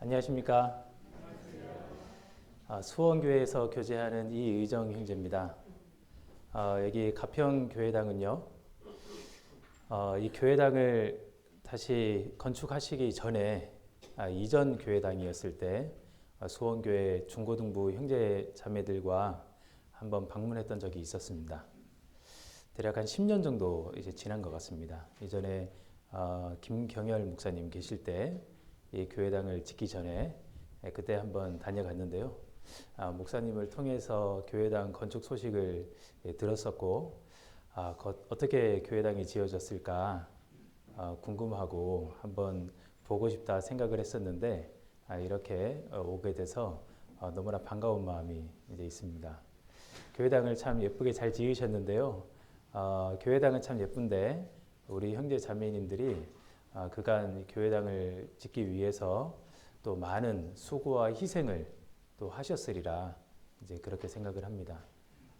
안녕하십니까. 수원교회에서 교제하는 이의정 형제입니다. 여기 가평교회당은요, 이 교회당을 다시 건축하시기 전에 이전 교회당이었을 때 수원교회 중고등부 형제 자매들과 한번 방문했던 적이 있었습니다. 대략 한 10년 정도 이제 지난 것 같습니다. 이전에 김경열 목사님 계실 때 이 교회당을 짓기 전에 그때 한번 다녀갔는데요. 목사님을 통해서 교회당 건축 소식을 들었었고, 어떻게 교회당이 지어졌을까 궁금하고 한번 보고 싶다 생각을 했었는데, 이렇게 오게 돼서 너무나 반가운 마음이 이제 있습니다. 교회당을 참 예쁘게 잘 지으셨는데요. 교회당은 참 예쁜데 우리 형제 자매님들이 그간 교회당을 짓기 위해서 또 많은 수고와 희생을 또 하셨으리라 이제 그렇게 생각을 합니다.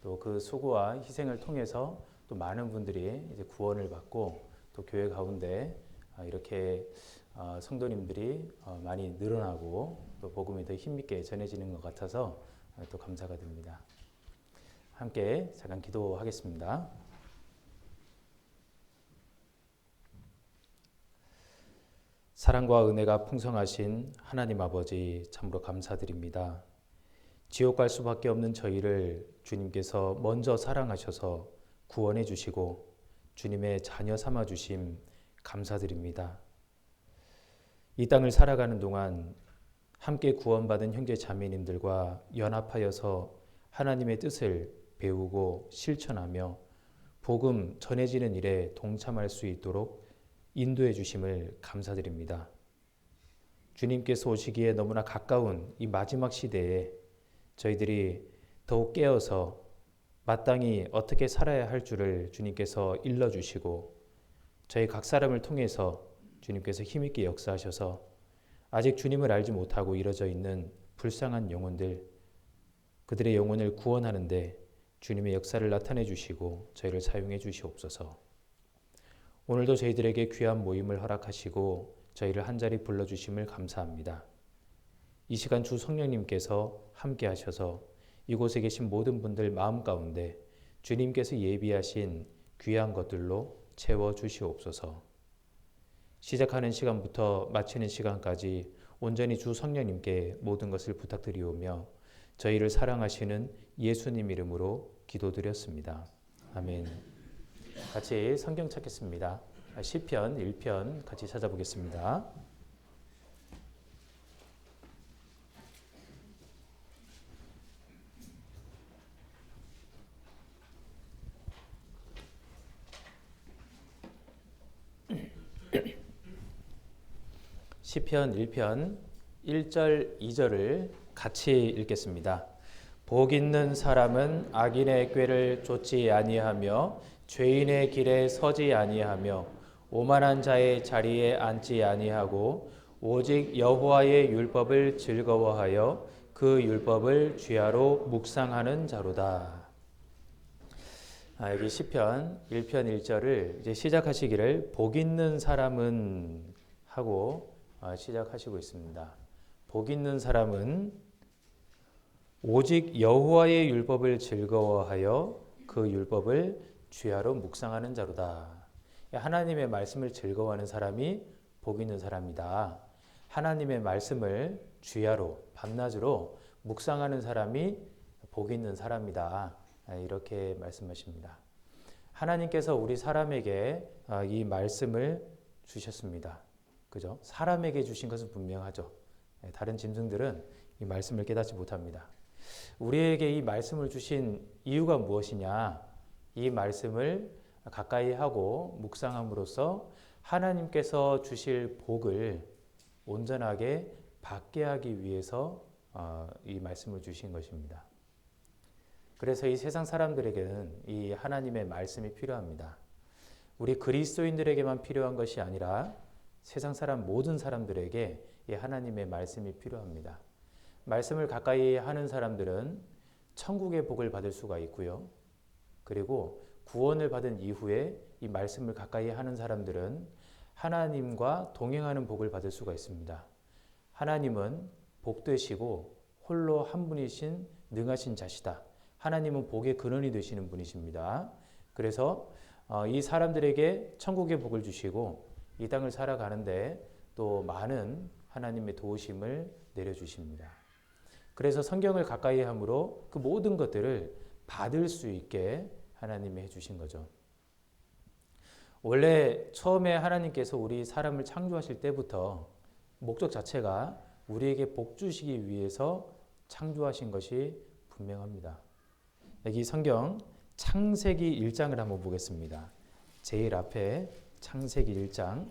또 그 수고와 희생을 통해서 또 많은 분들이 이제 구원을 받고 또 교회 가운데 이렇게 성도님들이 많이 늘어나고 또 복음이 더 힘있게 전해지는 것 같아서 또 감사가 됩니다. 함께 잠깐 기도하겠습니다. 사랑과 은혜가 풍성하신 하나님 아버지 참으로 감사드립니다. 지옥 갈 수밖에 없는 저희를 주님께서 먼저 사랑하셔서 구원해 주시고 주님의 자녀 삼아 주심 감사드립니다. 이 땅을 살아가는 동안 함께 구원받은 형제 자매님들과 연합하여서 하나님의 뜻을 배우고 실천하며 복음 전해지는 일에 동참할 수 있도록 인도해 주심을 감사드립니다. 주님께서 오시기에 너무나 가까운 이 마지막 시대에 저희들이 더욱 깨어서 마땅히 어떻게 살아야 할 줄을 주님께서 일러주시고 저희 각 사람을 통해서 주님께서 힘있게 역사하셔서 아직 주님을 알지 못하고 이뤄져 있는 불쌍한 영혼들, 그들의 영혼을 구원하는데 주님의 역사를 나타내 주시고 저희를 사용해 주시옵소서. 오늘도 저희들에게 귀한 모임을 허락하시고 저희를 한자리 불러주심을 감사합니다. 이 시간 주 성령님께서 함께 하셔서 이곳에 계신 모든 분들 마음 가운데 주님께서 예비하신 귀한 것들로 채워주시옵소서. 시작하는 시간부터 마치는 시간까지 온전히 주 성령님께 모든 것을 부탁드리오며 저희를 사랑하시는 예수님 이름으로 기도드렸습니다. 아멘. 같이 성경 찾겠습니다. 시편 1편 같이 찾아보겠습니다. 시편 1편 1절 2절을 같이 읽겠습니다. 복 있는 사람은 악인의 꾀를 쫓지 아니하며 죄인의 길에 서지 아니하며 오만한 자의 자리에 앉지 아니하고 오직 여호와의 율법을 즐거워하여 그 율법을 주야로 묵상하는 자로다. 여기 시편 1편 1절을 이제 시작하시기를 복 있는 사람은 하고 시작하시고 있습니다. 복 있는 사람은 오직 여호와의 율법을 즐거워하여 그 율법을 주야로 묵상하는 자로다. 하나님의 말씀을 즐거워하는 사람이 복 있는 사람이다. 하나님의 말씀을 주야로 밤낮으로 묵상하는 사람이 복 있는 사람이다. 이렇게 말씀하십니다. 하나님께서 우리 사람에게 이 말씀을 주셨습니다. 그죠? 사람에게 주신 것은 분명하죠. 다른 짐승들은 이 말씀을 깨닫지 못합니다. 우리에게 이 말씀을 주신 이유가 무엇이냐? 이 말씀을 가까이 하고 묵상함으로써 하나님께서 주실 복을 온전하게 받게 하기 위해서 이 말씀을 주신 것입니다. 그래서 이 세상 사람들에게는 이 하나님의 말씀이 필요합니다. 우리 그리스도인들에게만 필요한 것이 아니라 세상 사람 모든 사람들에게 이 하나님의 말씀이 필요합니다. 말씀을 가까이 하는 사람들은 천국의 복을 받을 수가 있고요. 그리고 구원을 받은 이후에 이 말씀을 가까이 하는 사람들은 하나님과 동행하는 복을 받을 수가 있습니다. 하나님은 복되시고 홀로 한 분이신 능하신 자시다. 하나님은 복의 근원이 되시는 분이십니다. 그래서 이 사람들에게 천국의 복을 주시고 이 땅을 살아가는데 또 많은 하나님의 도우심을 내려주십니다. 그래서 성경을 가까이 함으로 그 모든 것들을 받을 수 있게 하나님이 해주신 거죠. 원래 처음에 하나님께서 우리 사람을 창조하실 때부터 목적 자체가 우리에게 복 주시기 위해서 창조하신 것이 분명합니다. 여기 성경 창세기 1장을 한번 보겠습니다. 제일 앞에 창세기 1장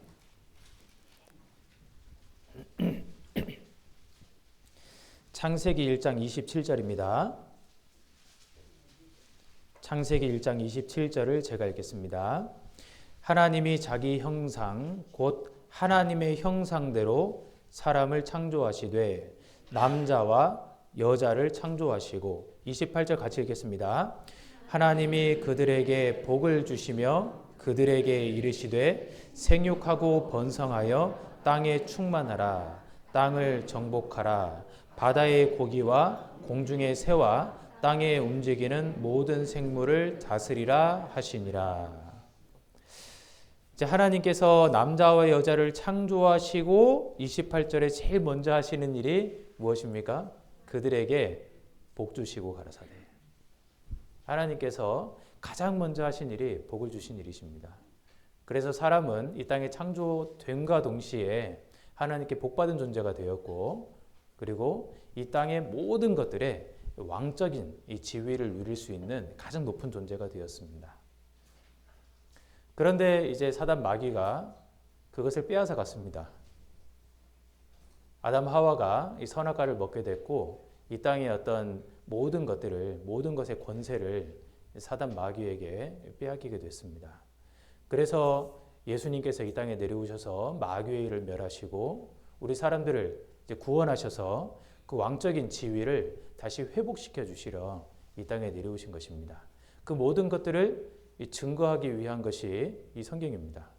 창세기 1장 27절입니다. 창세기 1장 27절을 제가 읽겠습니다. 하나님이 자기 형상 곧 하나님의 형상대로 사람을 창조하시되 남자와 여자를 창조하시고 28절 같이 읽겠습니다. 하나님이 그들에게 복을 주시며 그들에게 이르시되 생육하고 번성하여 땅에 충만하라. 땅을 정복하라. 바다의 고기와 공중의 새와 땅에 움직이는 모든 생물을 다스리라 하시니라. 이제 하나님께서 남자와 여자를 창조하시고 28절에 제일 먼저 하시는 일이 무엇입니까? 그들에게 복 주시고 가라사대. 하나님께서 가장 먼저 하신 일이 복을 주신 일이십니다. 그래서 사람은 이 땅에 창조됨과 동시에 하나님께 복받은 존재가 되었고, 그리고 이 땅의 모든 것들에 왕적인 이 지위를 누릴 수 있는 가장 높은 존재가 되었습니다. 그런데 이제 사단 마귀가 그것을 빼앗아 갔습니다. 아담 하와가 이 선악과를 먹게 됐고 이 땅의 어떤 모든 것들을, 모든 것의 권세를 사단 마귀에게 빼앗기게 됐습니다. 그래서 예수님께서 이 땅에 내려오셔서 마귀의 일을 멸하시고 우리 사람들을 이제 구원하셔서 그 왕적인 지위를 다시 회복시켜 주시러 이 땅에 내려오신 것입니다. 그 모든 것들을 증거하기 위한 것이 이 성경입니다.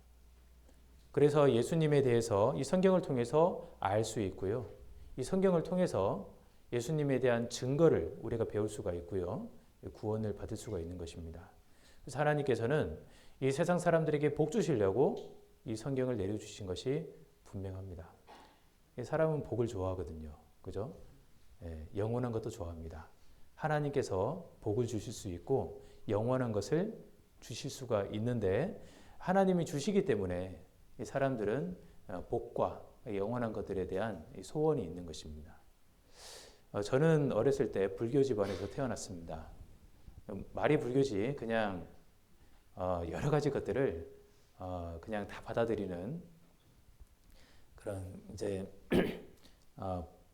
그래서 예수님에 대해서 이 성경을 통해서 알 수 있고요. 이 성경을 통해서 예수님에 대한 증거를 우리가 배울 수가 있고요. 구원을 받을 수가 있는 것입니다. 그래서 하나님께서는 이 세상 사람들에게 복 주시려고 이 성경을 내려주신 것이 분명합니다. 사람은 복을 좋아하거든요. 그죠? 영원한 것도 좋아합니다. 하나님께서 복을 주실 수 있고 영원한 것을 주실 수가 있는데 하나님이 주시기 때문에 이 사람들은 복과 영원한 것들에 대한 소원이 있는 것입니다. 저는 어렸을 때 불교 집안에서 태어났습니다. 말이 불교지 그냥 여러 가지 것들을 그냥 다 받아들이는 그런 이제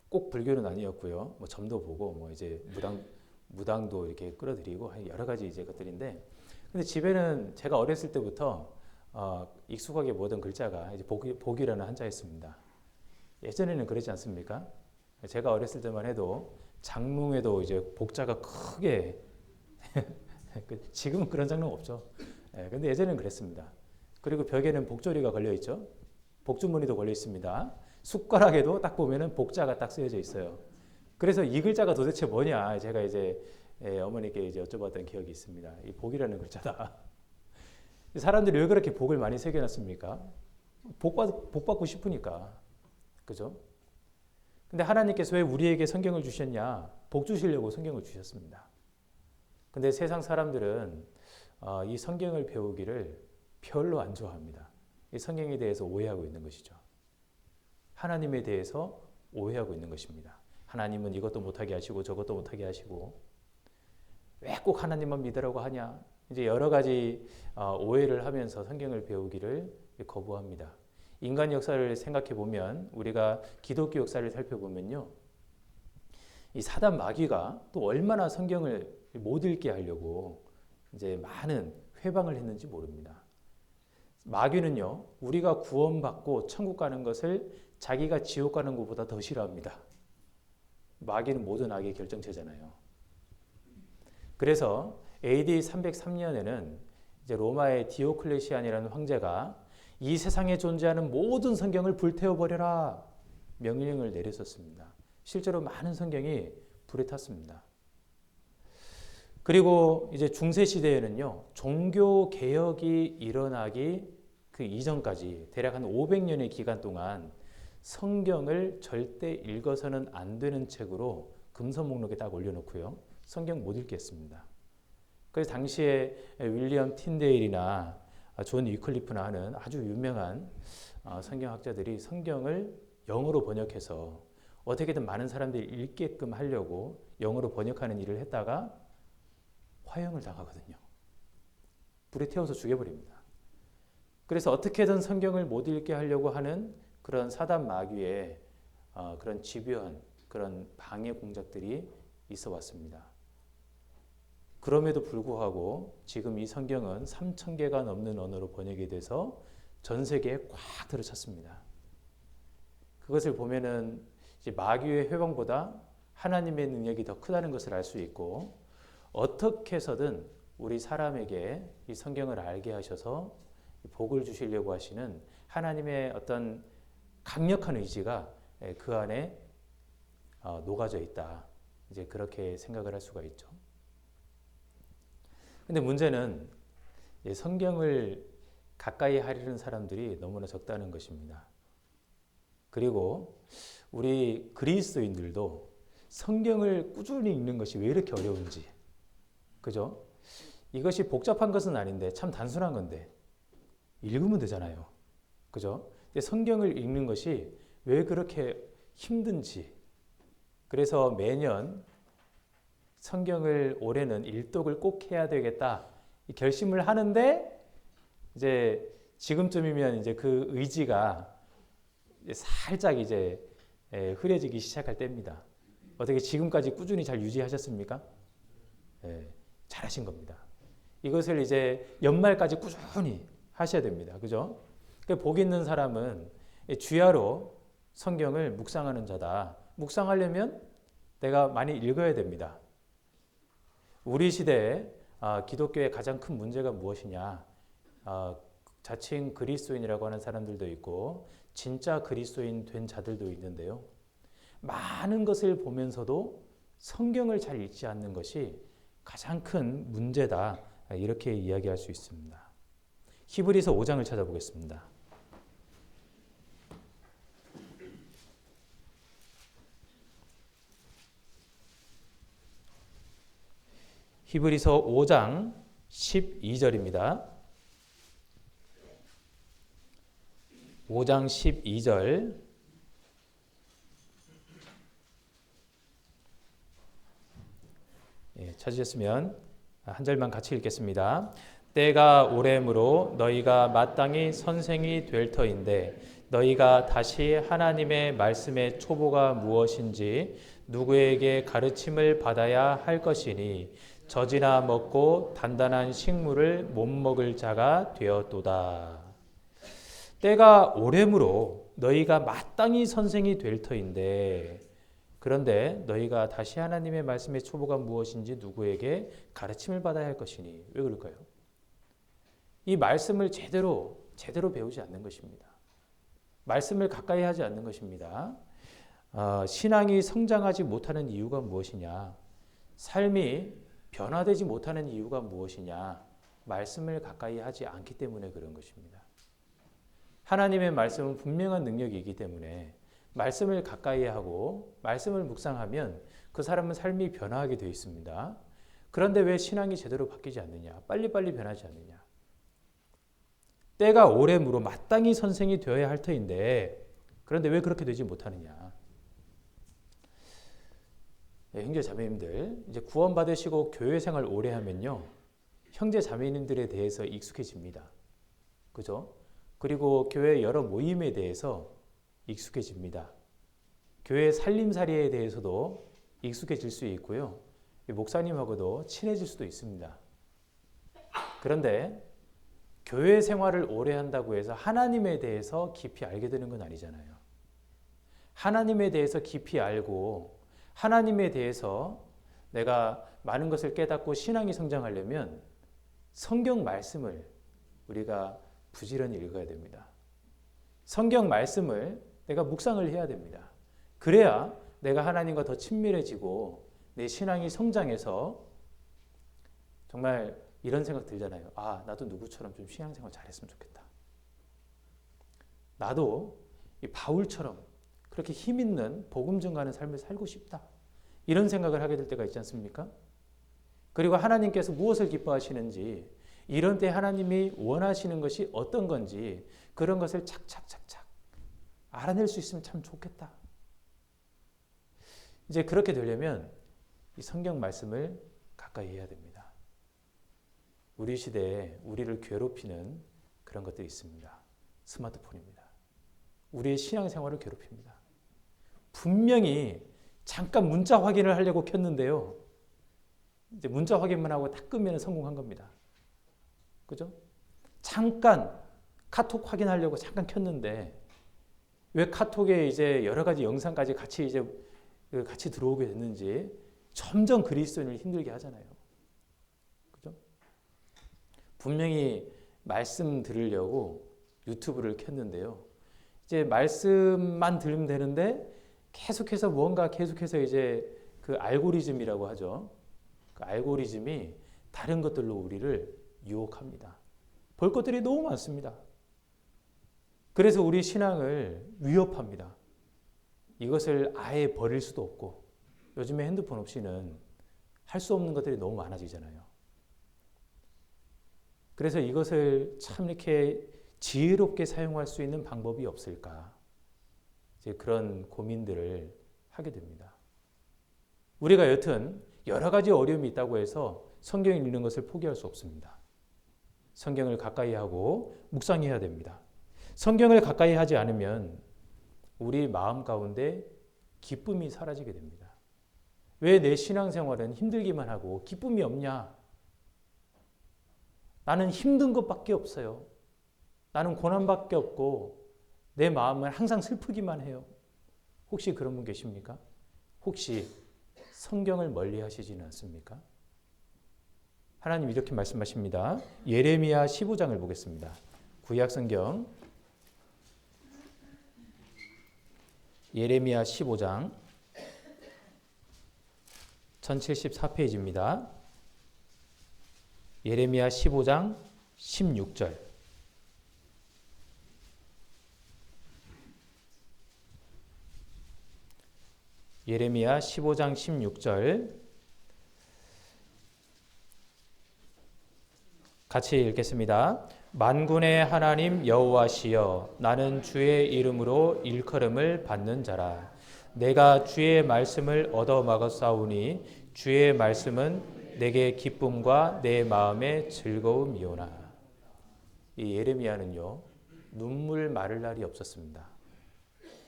꼭 불교는 아니었고요. 뭐 점도 보고 뭐 이제 무당도 이렇게 끌어들이고 여러 가지 이제 것들인데, 근데 집에는 제가 어렸을 때부터 익숙하게 보던 글자가 이제 복이라는 한자였습니다. 예전에는 그러지 않습니까? 제가 어렸을 때만 해도 장롱에도 이제 복자가 크게 지금은 그런 장롱 없죠. 근데 예전에는 그랬습니다. 그리고 벽에는 복조리가 걸려 있죠. 복주머니도 걸려 있습니다. 숟가락에도 딱 보면은 복자가 딱 쓰여져 있어요. 그래서 이 글자가 도대체 뭐냐 제가 이제 어머니께 이제 여쭤봤던 기억이 있습니다. 이 복이라는 글자다. 사람들이 왜 그렇게 복을 많이 새겨놨습니까? 복 받고 싶으니까. 그죠? 근데 하나님께서 왜 우리에게 성경을 주셨냐? 복 주시려고 성경을 주셨습니다. 근데 세상 사람들은 이 성경을 배우기를 별로 안 좋아합니다. 이 성경에 대해서 오해하고 있는 것이죠. 하나님에 대해서 오해하고 있는 것입니다. 하나님은 이것도 못하게 하시고 저것도 못하게 하시고 왜 꼭 하나님만 믿으라고 하냐? 이제 여러 가지 오해를 하면서 성경을 배우기를 거부합니다. 인간 역사를 생각해 보면, 우리가 기독교 역사를 살펴보면요, 이 사단 마귀가 또 얼마나 성경을 못 읽게 하려고 이제 많은 회방을 했는지 모릅니다. 마귀는요, 우리가 구원받고 천국 가는 것을 자기가 지옥 가는 것보다 더 싫어합니다. 마귀는 모든 악의 결정체잖아요. 그래서 AD 303년에는 이제 로마의 디오클레시안이라는 황제가 이 세상에 존재하는 모든 성경을 불태워 버려라. 명령을 내렸었습니다. 실제로 많은 성경이 불에 탔습니다. 그리고 이제 중세 시대에는요, 종교 개혁이 일어나기 그 이전까지 대략 한 500년의 기간 동안 성경을 절대 읽어서는 안 되는 책으로 금서 목록에 딱 올려놓고요, 성경 못 읽게 했습니다. 그래서 당시에 윌리엄 틴데일이나 존 위클리프나 하는 아주 유명한 성경학자들이 성경을 영어로 번역해서 어떻게든 많은 사람들이 읽게끔 하려고 영어로 번역하는 일을 했다가 화형을 당하거든요. 불에 태워서 죽여버립니다. 그래서 어떻게든 성경을 못 읽게 하려고 하는 그런 사단 마귀의 그런 집요한 그런 방해 공작들이 있어 왔습니다. 그럼에도 불구하고 지금 이 성경은 3,000개가 넘는 언어로 번역이 돼서 전 세계에 꽉 들어찼습니다. 그것을 보면은 이제 마귀의 회방보다 하나님의 능력이 더 크다는 것을 알 수 있고, 어떻게 해서든 우리 사람에게 이 성경을 알게 하셔서 복을 주시려고 하시는 하나님의 어떤 강력한 의지가 그 안에 녹아져 있다. 이제 그렇게 생각을 할 수가 있죠. 근데 문제는 성경을 가까이 하려는 사람들이 너무나 적다는 것입니다. 그리고 우리 그리스도인들도 성경을 꾸준히 읽는 것이 왜 이렇게 어려운지, 그죠? 이것이 복잡한 것은 아닌데 참 단순한 건데 읽으면 되잖아요, 그죠? 근데 성경을 읽는 것이 왜 그렇게 힘든지, 그래서 매년 성경을 올해는 일독을 꼭 해야 되겠다 이 결심을 하는데, 이제 지금쯤이면 이제 그 의지가 이제 살짝 이제 흐려지기 시작할 때입니다. 어떻게 지금까지 꾸준히 잘 유지하셨습니까? 잘하신 겁니다. 이것을 이제 연말까지 꾸준히 하셔야 됩니다. 그죠? 복 있는 사람은 주야로 성경을 묵상하는 자다. 묵상하려면 내가 많이 읽어야 됩니다. 우리 시대에 기독교의 가장 큰 문제가 무엇이냐? 자칭 그리스도인이라고 하는 사람들도 있고 진짜 그리스도인 된 자들도 있는데요. 많은 것을 보면서도 성경을 잘 읽지 않는 것이 가장 큰 문제다. 이렇게 이야기할 수 있습니다. 히브리서 5장을 찾아보겠습니다. 히브리서 5장 12절입니다. 5장 12절. 찾으셨으면 한 절만 같이 읽겠습니다. 때가 오래므로 너희가 마땅히 선생이 될 터인데 너희가 다시 하나님의 말씀의 초보가 무엇인지 누구에게 가르침을 받아야 할 것이니 젖이나 먹고 단단한 식물을 못 먹을 자가 되었도다. 때가 오래므로 너희가 마땅히 선생이 될 터인데, 그런데 너희가 다시 하나님의 말씀의 초보가 무엇인지 누구에게 가르침을 받아야 할 것이니. 왜 그럴까요? 이 말씀을 제대로 배우지 않는 것입니다. 말씀을 가까이 하지 않는 것입니다. 신앙이 성장하지 못하는 이유가 무엇이냐? 삶이 변화되지 못하는 이유가 무엇이냐? 말씀을 가까이 하지 않기 때문에 그런 것입니다. 하나님의 말씀은 분명한 능력이 있기 때문에 말씀을 가까이 하고 말씀을 묵상하면 그 사람은 삶이 변화하게 되어 있습니다. 그런데 왜 신앙이 제대로 바뀌지 않느냐? 빨리빨리 변하지 않느냐? 때가 오래므로 마땅히 선생이 되어야 할 터인데, 그런데 왜 그렇게 되지 못하느냐? 형제 자매님들, 이제 구원 받으시고 교회 생활 오래 하면요, 형제 자매님들에 대해서 익숙해집니다. 그죠? 그리고 교회 여러 모임에 대해서 익숙해집니다. 교회 살림살이에 대해서도 익숙해질 수 있고요. 목사님하고도 친해질 수도 있습니다. 그런데 교회 생활을 오래 한다고 해서 하나님에 대해서 깊이 알게 되는 건 아니잖아요. 하나님에 대해서 깊이 알고 하나님에 대해서 내가 많은 것을 깨닫고 신앙이 성장하려면 성경 말씀을 우리가 부지런히 읽어야 됩니다. 성경 말씀을 내가 묵상을 해야 됩니다. 그래야 내가 하나님과 더 친밀해지고 내 신앙이 성장해서 정말 이런 생각 들잖아요. 아, 나도 누구처럼 좀 신앙생활 잘했으면 좋겠다. 나도 이 바울처럼 그렇게 힘 있는 복음 전가하는 삶을 살고 싶다. 이런 생각을 하게 될 때가 있지 않습니까? 그리고 하나님께서 무엇을 기뻐하시는지, 이런 때 하나님이 원하시는 것이 어떤 건지 그런 것을 착착착착 알아낼 수 있으면 참 좋겠다. 이제 그렇게 되려면 이 성경 말씀을 가까이 해야 됩니다. 우리 시대에 우리를 괴롭히는 그런 것들이 있습니다. 스마트폰입니다. 우리의 신앙생활을 괴롭힙니다. 분명히 잠깐 문자 확인을 하려고 켰는데요. 이제 문자 확인만 하고 딱 끄면 성공한 겁니다. 그죠? 잠깐 카톡 확인하려고 잠깐 켰는데 왜 카톡에 이제 여러 가지 영상까지 같이 들어오게 됐는지 점점 그리스도인을 힘들게 하잖아요. 그죠? 분명히 말씀 들으려고 유튜브를 켰는데요. 이제 말씀만 들으면 되는데 계속해서 이제 그 알고리즘이라고 하죠. 그 알고리즘이 다른 것들로 우리를 유혹합니다. 볼 것들이 너무 많습니다. 그래서 우리 신앙을 위협합니다. 이것을 아예 버릴 수도 없고, 요즘에 핸드폰 없이는 할 수 없는 것들이 너무 많아지잖아요. 그래서 이것을 참 이렇게 지혜롭게 사용할 수 있는 방법이 없을까? 이제 그런 고민들을 하게 됩니다. 우리가 여튼 여러 가지 어려움이 있다고 해서 성경을 읽는 것을 포기할 수 없습니다. 성경을 가까이 하고 묵상해야 됩니다. 성경을 가까이 하지 않으면 우리 마음 가운데 기쁨이 사라지게 됩니다. 왜 내 신앙생활은 힘들기만 하고 기쁨이 없냐? 나는 힘든 것밖에 없어요. 나는 고난밖에 없고 내 마음은 항상 슬프기만 해요. 혹시 그런 분 계십니까? 혹시 성경을 멀리 하시지는 않습니까? 하나님 이렇게 말씀하십니다. 예레미야 15장을 보겠습니다. 구약성경 예레미야 15장 1074페이지입니다. 예레미야 15장 16절. 예레미야 15장 16절 같이 읽겠습니다. 만군의 하나님 여호와시여, 나는 주의 이름으로 일컬음을 받는 자라. 내가 주의 말씀을 얻어 먹었사오니 주의 말씀은 내게 기쁨과 내 마음의 즐거움이오나. 이 예레미야는요, 눈물 마를 날이 없었습니다.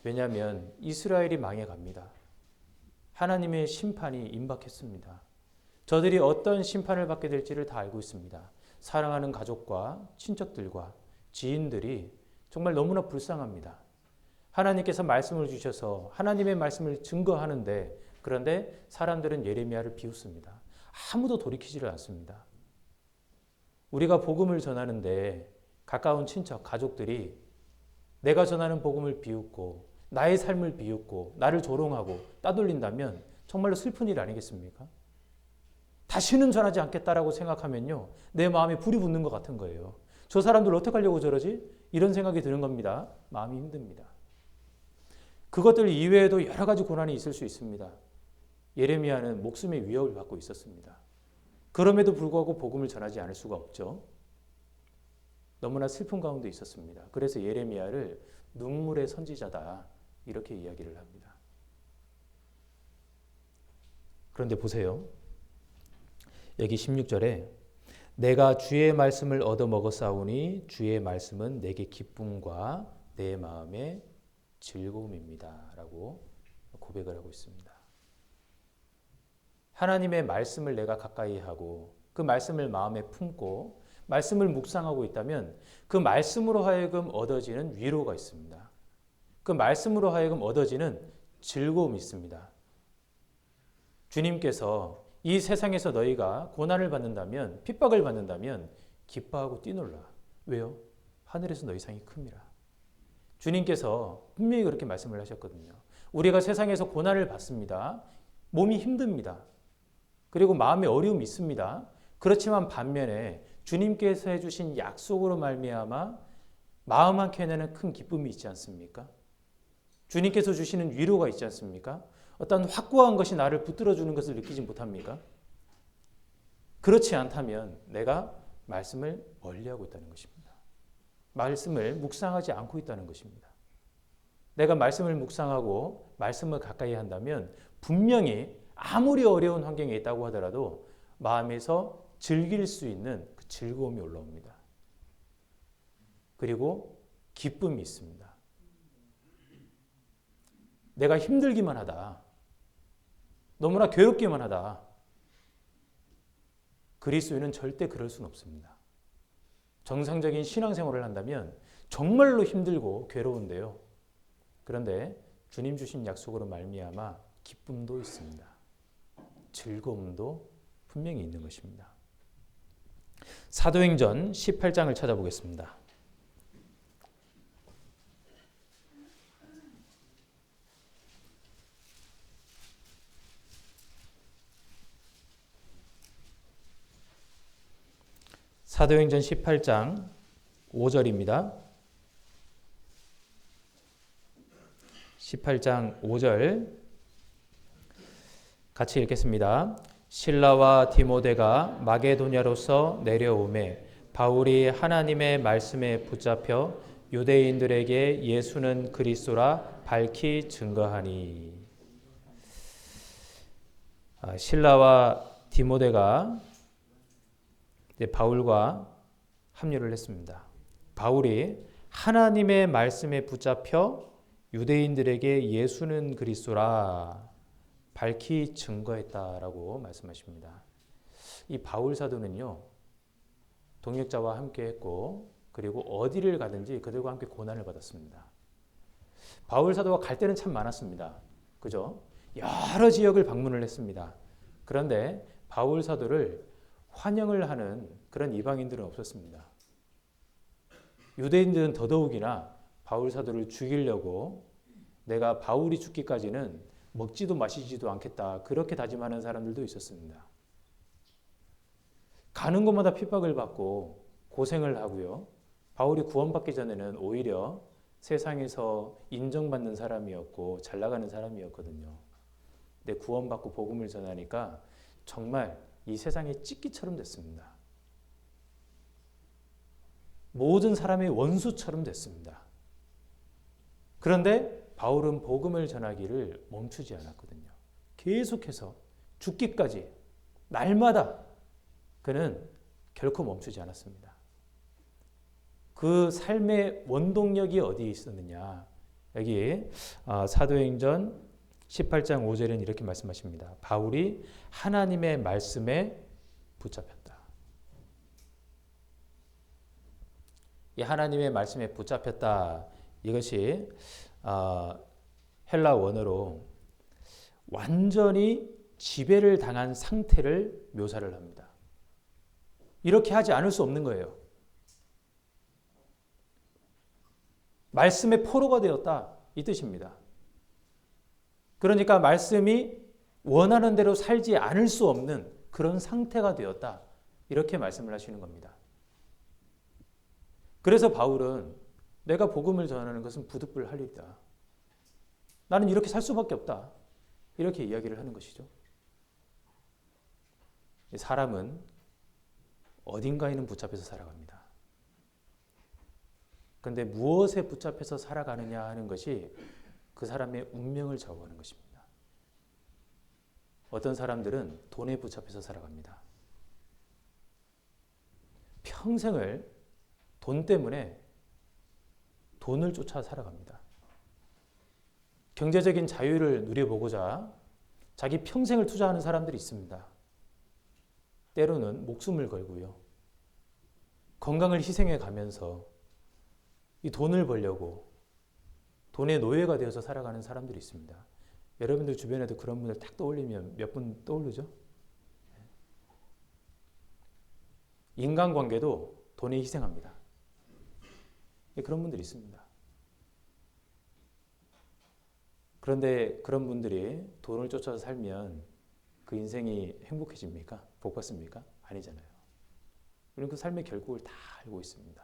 왜냐하면 이스라엘이 망해갑니다. 하나님의 심판이 임박했습니다. 저들이 어떤 심판을 받게 될지를 다 알고 있습니다. 사랑하는 가족과 친척들과 지인들이 정말 너무나 불쌍합니다. 하나님께서 말씀을 주셔서 하나님의 말씀을 증거하는데, 그런데 사람들은 예레미야를 비웃습니다. 아무도 돌이키지를 않습니다. 우리가 복음을 전하는데 가까운 친척, 가족들이 내가 전하는 복음을 비웃고 나의 삶을 비웃고 나를 조롱하고 따돌린다면 정말로 슬픈 일 아니겠습니까? 다시는 전하지 않겠다라고 생각하면요, 내 마음에 불이 붙는 것 같은 거예요. 저 사람들 어떻게 하려고 저러지? 이런 생각이 드는 겁니다. 마음이 힘듭니다. 그것들 이외에도 여러 가지 고난이 있을 수 있습니다. 예레미야는 목숨의 위협을 받고 있었습니다. 그럼에도 불구하고 복음을 전하지 않을 수가 없죠. 너무나 슬픈 가운데 있었습니다. 그래서 예레미야를 눈물의 선지자다, 이렇게 이야기를 합니다. 그런데 보세요. 여기 16절에 내가 주의 말씀을 얻어 먹었사오니 주의 말씀은 내게 기쁨과 내 마음의 즐거움입니다 라고 고백을 하고 있습니다. 하나님의 말씀을 내가 가까이 하고 그 말씀을 마음에 품고 말씀을 묵상하고 있다면 그 말씀으로 하여금 얻어지는 위로가 있습니다. 그 말씀으로 하여금 얻어지는 즐거움이 있습니다. 주님께서 이 세상에서 너희가 고난을 받는다면, 핍박을 받는다면 기뻐하고 뛰놀라. 왜요? 하늘에서 너희 상이 큽니다. 주님께서 분명히 그렇게 말씀을 하셨거든요. 우리가 세상에서 고난을 받습니다. 몸이 힘듭니다. 그리고 마음에 어려움이 있습니다. 그렇지만 반면에 주님께서 해주신 약속으로 말미암아 마음 한켠에는 큰 기쁨이 있지 않습니까? 주님께서 주시는 위로가 있지 않습니까? 어떤 확고한 것이 나를 붙들어주는 것을 느끼지 못합니까? 그렇지 않다면 내가 말씀을 멀리하고 있다는 것입니다. 말씀을 묵상하지 않고 있다는 것입니다. 내가 말씀을 묵상하고 말씀을 가까이 한다면 분명히 아무리 어려운 환경에 있다고 하더라도 마음에서 즐길 수 있는 그 즐거움이 올라옵니다. 그리고 기쁨이 있습니다. 내가 힘들기만 하다. 너무나 괴롭기만 하다. 그리스도인은 절대 그럴 수는 없습니다. 정상적인 신앙생활을 한다면 정말로 힘들고 괴로운데요. 그런데 주님 주신 약속으로 말미암아 기쁨도 있습니다. 즐거움도 분명히 있는 것입니다. 사도행전 18장을 찾아보겠습니다. 사도행전 18장 5절입니다. 18장 5절 같이 읽겠습니다. 실라와 디모데가 마게도냐로서 내려오매 바울이 하나님의 말씀에 붙잡혀 유대인들에게 예수는 그리스도라 밝히 증거하니. 실라와 디모데가 바울과 합류를 했습니다. 바울이 하나님의 말씀에 붙잡혀 유대인들에게 예수는 그리스도라 밝히 증거했다라고 말씀하십니다. 이 바울 사도는요, 동역자와 함께 했고, 그리고 어디를 가든지 그들과 함께 고난을 받았습니다. 바울 사도가 갈 때는 참 많았습니다. 그죠? 여러 지역을 방문을 했습니다. 그런데 바울 사도를 환영을 하는 그런 이방인들은 없었습니다. 유대인들은 더더욱이나 바울 사도를 죽이려고 내가 바울이 죽기까지는 먹지도 마시지도 않겠다, 그렇게 다짐하는 사람들도 있었습니다. 가는 곳마다 핍박을 받고 고생을 하고요. 바울이 구원받기 전에는 오히려 세상에서 인정받는 사람이었고 잘 나가는 사람이었거든요. 근데 구원받고 복음을 전하니까 정말 이 세상의 찌끼처럼 됐습니다. 모든 사람의 원수처럼 됐습니다. 그런데 바울은 복음을 전하기를 멈추지 않았거든요. 계속해서 죽기까지 날마다 그는 결코 멈추지 않았습니다. 그 삶의 원동력이 어디에 있었느냐? 여기 사도행전 18장 5절은 이렇게 말씀하십니다. 바울이 하나님의 말씀에 붙잡혔다. 이 하나님의 말씀에 붙잡혔다. 이것이 헬라 원어로 완전히 지배를 당한 상태를 묘사를 합니다. 이렇게 하지 않을 수 없는 거예요. 말씀의 포로가 되었다. 이 뜻입니다. 그러니까 말씀이 원하는 대로 살지 않을 수 없는 그런 상태가 되었다. 이렇게 말씀을 하시는 겁니다. 그래서 바울은 내가 복음을 전하는 것은 부득불 할 일이다. 나는 이렇게 살 수밖에 없다. 이렇게 이야기를 하는 것이죠. 사람은 어딘가에는 붙잡혀서 살아갑니다. 그런데 무엇에 붙잡혀서 살아가느냐 하는 것이 그 사람의 운명을 좌우하는 것입니다. 어떤 사람들은 돈에 붙잡혀서 살아갑니다. 평생을 돈 때문에 돈을 쫓아 살아갑니다. 경제적인 자유를 누려보고자 자기 평생을 투자하는 사람들이 있습니다. 때로는 목숨을 걸고요. 건강을 희생해 가면서 이 돈을 벌려고 돈의 노예가 되어서 살아가는 사람들이 있습니다. 여러분들 주변에도 그런 분들 딱 떠올리면 몇 분 떠오르죠? 인간관계도 돈에 희생합니다. 그런 분들이 있습니다. 그런데 그런 분들이 돈을 쫓아서 살면 그 인생이 행복해집니까? 복 받습니까? 아니잖아요. 우리는 그 삶의 결국을 다 알고 있습니다.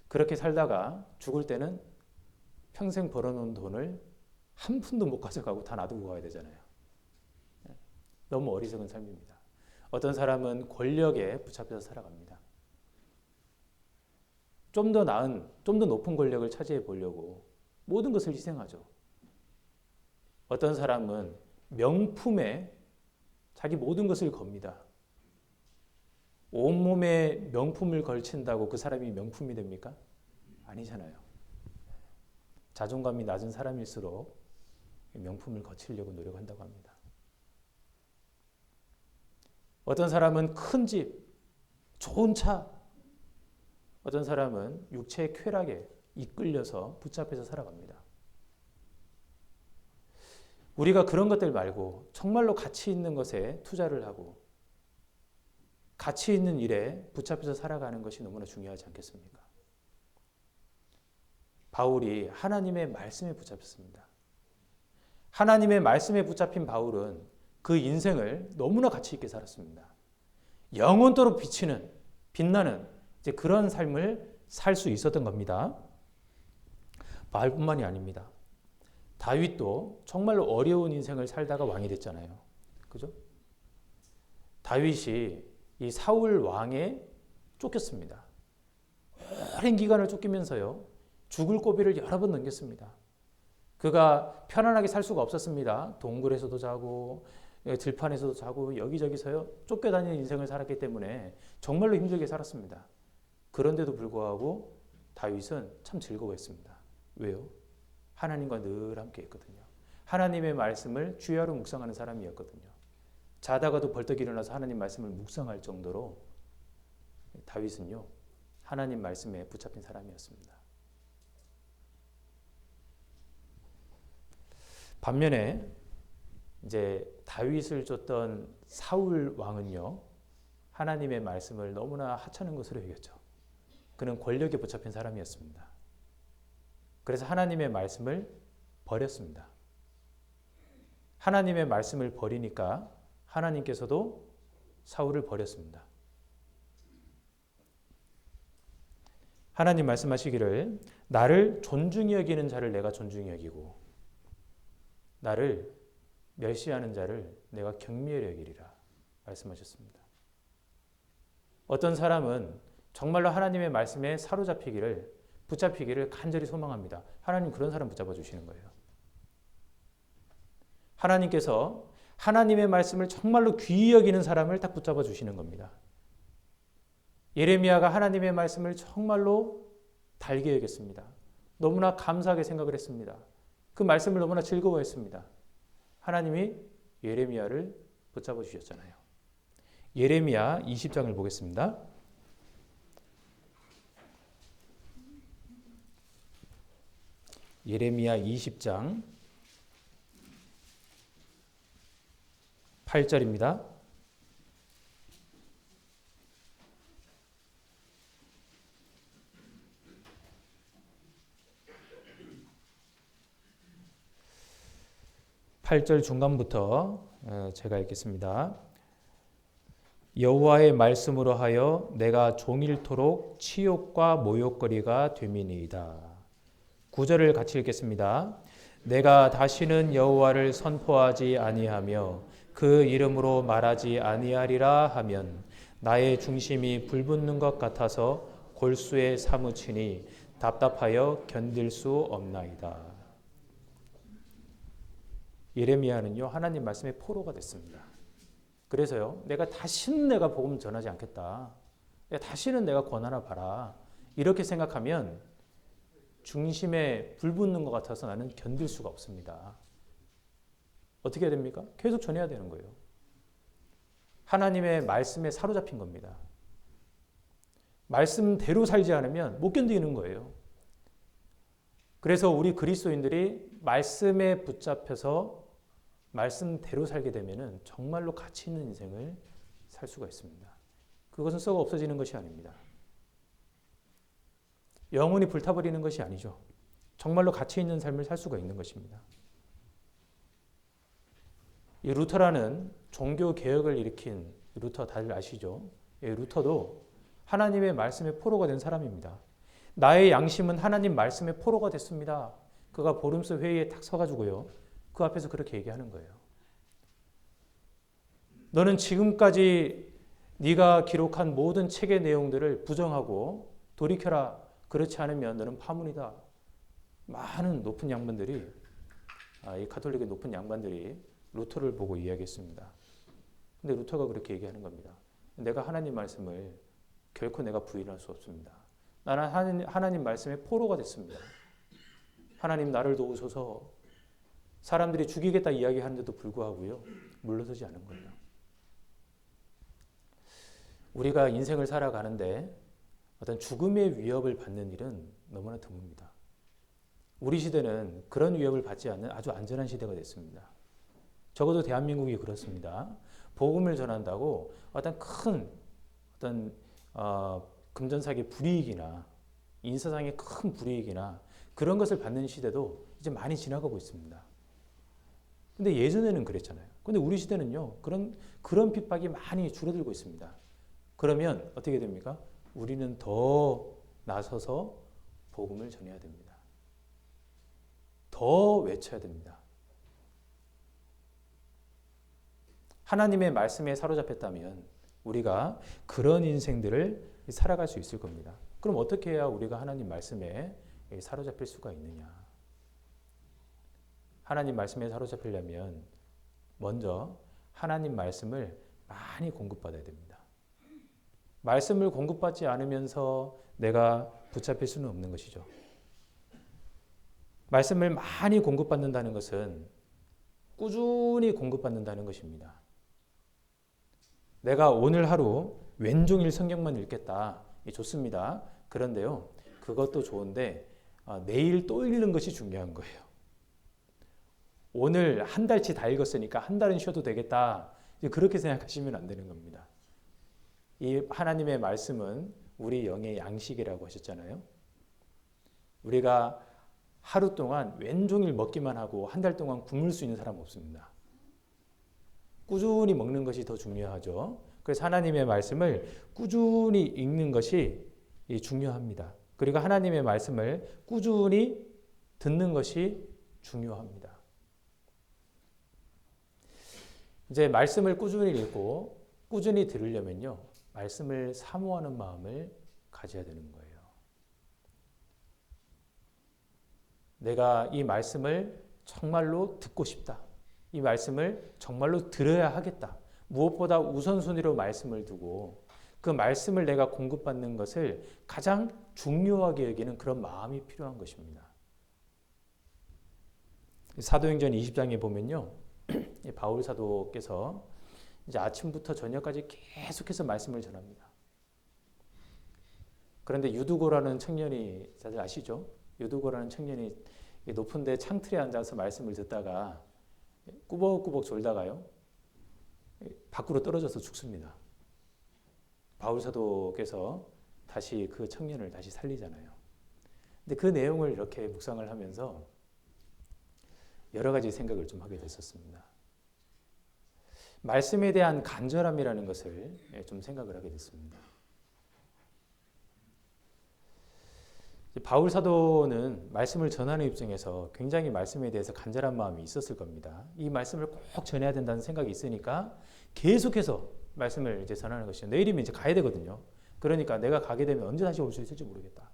그렇게 살다가 죽을 때는 평생 벌어놓은 돈을 한 푼도 못 가져가고 다 놔두고 가야 되잖아요. 너무 어리석은 삶입니다. 어떤 사람은 권력에 붙잡혀서 살아갑니다. 좀 더 나은, 좀 더 높은 권력을 차지해 보려고 모든 것을 희생하죠. 어떤 사람은 명품에 자기 모든 것을 겁니다. 온몸에 명품을 걸친다고 그 사람이 명품이 됩니까? 아니잖아요. 자존감이 낮은 사람일수록 명품을 거치려고 노력한다고 합니다. 어떤 사람은 큰 집, 좋은 차, 어떤 사람은 육체의 쾌락에 이끌려서 붙잡혀서 살아갑니다. 우리가 그런 것들 말고 정말로 가치 있는 것에 투자를 하고 가치 있는 일에 붙잡혀서 살아가는 것이 너무나 중요하지 않겠습니까? 바울이 하나님의 말씀에 붙잡혔습니다. 하나님의 말씀에 붙잡힌 바울은 그 인생을 너무나 가치 있게 살았습니다. 영원토록 비치는, 빛나는 이제 그런 삶을 살 수 있었던 겁니다. 바울뿐만이 아닙니다. 다윗도 정말로 어려운 인생을 살다가 왕이 됐잖아요. 그죠? 다윗이 이 사울 왕에 쫓겼습니다. 오랜 기간을 쫓기면서요. 죽을 고비를 여러 번 넘겼습니다. 그가 편안하게 살 수가 없었습니다. 동굴에서도 자고 들판에서도 자고 여기저기서요. 쫓겨다니는 인생을 살았기 때문에 정말로 힘들게 살았습니다. 그런데도 불구하고 다윗은 참 즐거워했습니다. 왜요? 하나님과 늘 함께 했거든요. 하나님의 말씀을 주야로 묵상하는 사람이었거든요. 자다가도 벌떡 일어나서 하나님 말씀을 묵상할 정도로 다윗은요. 하나님 말씀에 붙잡힌 사람이었습니다. 반면에 이제 다윗을 쫓던 사울 왕은요. 하나님의 말씀을 너무나 하찮은 것으로 여겼죠. 그는 권력에 붙잡힌 사람이었습니다. 그래서 하나님의 말씀을 버렸습니다. 하나님의 말씀을 버리니까 하나님께서도 사울을 버렸습니다. 하나님 말씀하시기를 나를 존중히 여기는 자를 내가 존중히 여기고 나를 멸시하는 자를 내가 경미히 여기리라 말씀하셨습니다. 어떤 사람은 정말로 하나님의 말씀에 붙잡히기를 간절히 소망합니다. 하나님 그런 사람 붙잡아 주시는 거예요. 하나님께서 하나님의 말씀을 정말로 귀히 여기는 사람을 딱 붙잡아 주시는 겁니다. 예레미야가 하나님의 말씀을 정말로 달게 여겼습니다. 너무나 감사하게 생각을 했습니다. 그 말씀을 너무나 즐거워했습니다. 하나님이 예레미야를 붙잡아 주셨잖아요. 예레미야 20장을 보겠습니다. 예레미야 20장 8절입니다. (8절) 중간부터 제가 읽겠습니다. 여호와의 말씀으로 하여 내가 종일토록 치욕과 모욕거리가 됨이니이다. 9절을 같이 읽겠습니다. 내가 다시는 여호와를 선포하지 아니하며 그 이름으로 말하지 아니하리라 하면 나의 중심이 불붙는 것 같아서 골수에 사무치니 답답하여 견딜 수 없나이다. 예레미야는요 하나님 말씀의 포로가 됐습니다. 그래서요 다시는 내가 복음 전하지 않겠다. 다시는 내가 권하나 봐라. 이렇게 생각하면 중심에 불붙는 것 같아서 나는 견딜 수가 없습니다. 어떻게 해야 됩니까? 계속 전해야 되는 거예요. 하나님의 말씀에 사로잡힌 겁니다. 말씀대로 살지 않으면 못 견디는 거예요. 그래서 우리 그리스도인들이 말씀에 붙잡혀서 말씀대로 살게 되면 정말로 가치 있는 인생을 살 수가 있습니다. 그것은 썩어 없어지는 것이 아닙니다. 영혼이 불타버리는 것이 아니죠. 정말로 가치 있는 삶을 살 수가 있는 것입니다. 이 루터라는 종교 개혁을 일으킨 루터 다들 아시죠? 이 루터도 하나님의 말씀의 포로가 된 사람입니다. 나의 양심은 하나님 말씀의 포로가 됐습니다. 그가 보름스 회의에 탁 서가지고요. 그 앞에서 그렇게 얘기하는 거예요. 너는 지금까지 네가 기록한 모든 책의 내용들을 부정하고 돌이켜라. 그렇지 않으면 너는 파문이다. 많은 높은 양반들이 이 가톨릭의 높은 양반들이 루터를 보고 이야기했습니다. 근데 루터가 그렇게 얘기하는 겁니다. 내가 하나님 말씀을 결코 내가 부인할 수 없습니다. 나는 하나님 말씀의 포로가 됐습니다. 하나님 나를 도우소서. 사람들이 죽이겠다 이야기하는데도 불구하고요. 물러서지 않은 거예요. 우리가 인생을 살아가는데 어떤 죽음의 위협을 받는 일은 너무나 드뭅니다. 우리 시대는 그런 위협을 받지 않는 아주 안전한 시대가 됐습니다. 적어도 대한민국이 그렇습니다. 복음을 전한다고 어떤 큰 금전사기 불이익이나 인사상의 큰 불이익이나 그런 것을 받는 시대도 이제 많이 지나가고 있습니다. 근데 예전에는 그랬잖아요. 근데 우리 시대는요, 그런 핍박이 많이 줄어들고 있습니다. 그러면 어떻게 됩니까? 우리는 더 나서서 복음을 전해야 됩니다. 더 외쳐야 됩니다. 하나님의 말씀에 사로잡혔다면 우리가 그런 인생들을 살아갈 수 있을 겁니다. 그럼 어떻게 해야 우리가 하나님 말씀에 사로잡힐 수가 있느냐? 하나님 말씀에 사로잡히려면 먼저 하나님 말씀을 많이 공급받아야 됩니다. 말씀을 공급받지 않으면서 내가 붙잡힐 수는 없는 것이죠. 말씀을 많이 공급받는다는 것은 꾸준히 공급받는다는 것입니다. 내가 오늘 하루 왼종일 성경만 읽겠다. 좋습니다. 그런데요, 그것도 좋은데 내일 또 읽는 것이 중요한 거예요. 오늘 한 달치 다 읽었으니까 한 달은 쉬어도 되겠다. 그렇게 생각하시면 안 되는 겁니다. 이 하나님의 말씀은 우리 영의 양식이라고 하셨잖아요. 우리가 하루 동안 왼종일 먹기만 하고 한 달 동안 굶을 수 있는 사람 없습니다. 꾸준히 먹는 것이 더 중요하죠. 그래서 하나님의 말씀을 꾸준히 읽는 것이 중요합니다. 그리고 하나님의 말씀을 꾸준히 듣는 것이 중요합니다. 이제 말씀을 꾸준히 읽고 꾸준히 들으려면요, 말씀을 사모하는 마음을 가져야 되는 거예요. 내가 이 말씀을 정말로 듣고 싶다. 이 말씀을 정말로 들어야 하겠다. 무엇보다 우선순위로 말씀을 두고 그 말씀을 내가 공급받는 것을 가장 중요하게 여기는 그런 마음이 필요한 것입니다. 사도행전 20장에 보면요, 바울 사도께서 이제 아침부터 저녁까지 계속해서 말씀을 전합니다. 그런데 유두고라는 청년이, 다들 아시죠? 유두고라는 청년이 높은 데 창틀에 앉아서 말씀을 듣다가 꾸벅꾸벅 졸다가요, 밖으로 떨어져서 죽습니다. 바울 사도께서 다시 그 청년을 다시 살리잖아요. 근데 그 내용을 이렇게 묵상을 하면서 여러 가지 생각을 좀 하게 됐었습니다. 말씀에 대한 간절함이라는 것을 좀 생각을 하게 됐습니다. 바울 사도는 말씀을 전하는 입장에서 굉장히 말씀에 대해서 간절한 마음이 있었을 겁니다. 이 말씀을 꼭 전해야 된다는 생각이 있으니까 계속해서 말씀을 이제 전하는 것이죠. 내일이면 이제 가야 되거든요. 그러니까 내가 가게 되면 언제 다시 올 수 있을지 모르겠다.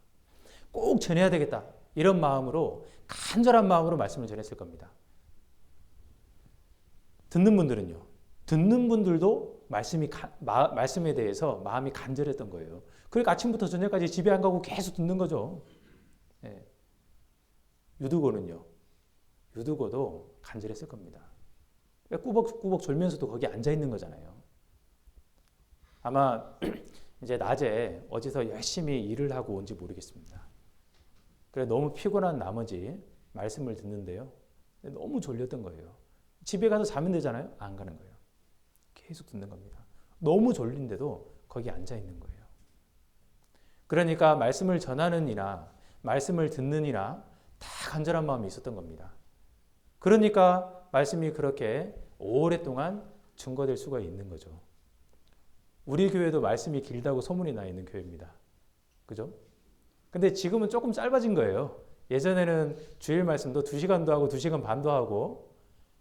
꼭 전해야 되겠다. 이런 마음으로, 간절한 마음으로 말씀을 전했을 겁니다. 듣는 분들은요, 듣는 분들도 말씀에 대해서 마음이 간절했던 거예요. 그러니까 아침부터 저녁까지 집에 안 가고 계속 듣는 거죠. 네. 유두고도 간절했을 겁니다. 꾸벅꾸벅 졸면서도 거기 앉아 있는 거잖아요. 아마 이제 낮에 어디서 열심히 일을 하고 온지 모르겠습니다. 그래 너무 피곤한 나머지 말씀을 듣는데요, 너무 졸렸던 거예요. 집에 가서 자면 되잖아요. 안 가는 거예요. 계속 듣는 겁니다. 너무 졸린데도 거기 앉아 있는 거예요. 그러니까 말씀을 전하는 이나 말씀을 듣는 이나 다 간절한 마음이 있었던 겁니다. 그러니까 말씀이 그렇게 오랫동안 증거될 수가 있는 거죠. 우리 교회도 말씀이 길다고 소문이 나 있는 교회입니다. 그죠? 근데 지금은 조금 짧아진 거예요. 예전에는 주일 말씀도 2시간도 하고 2시간 반도 하고,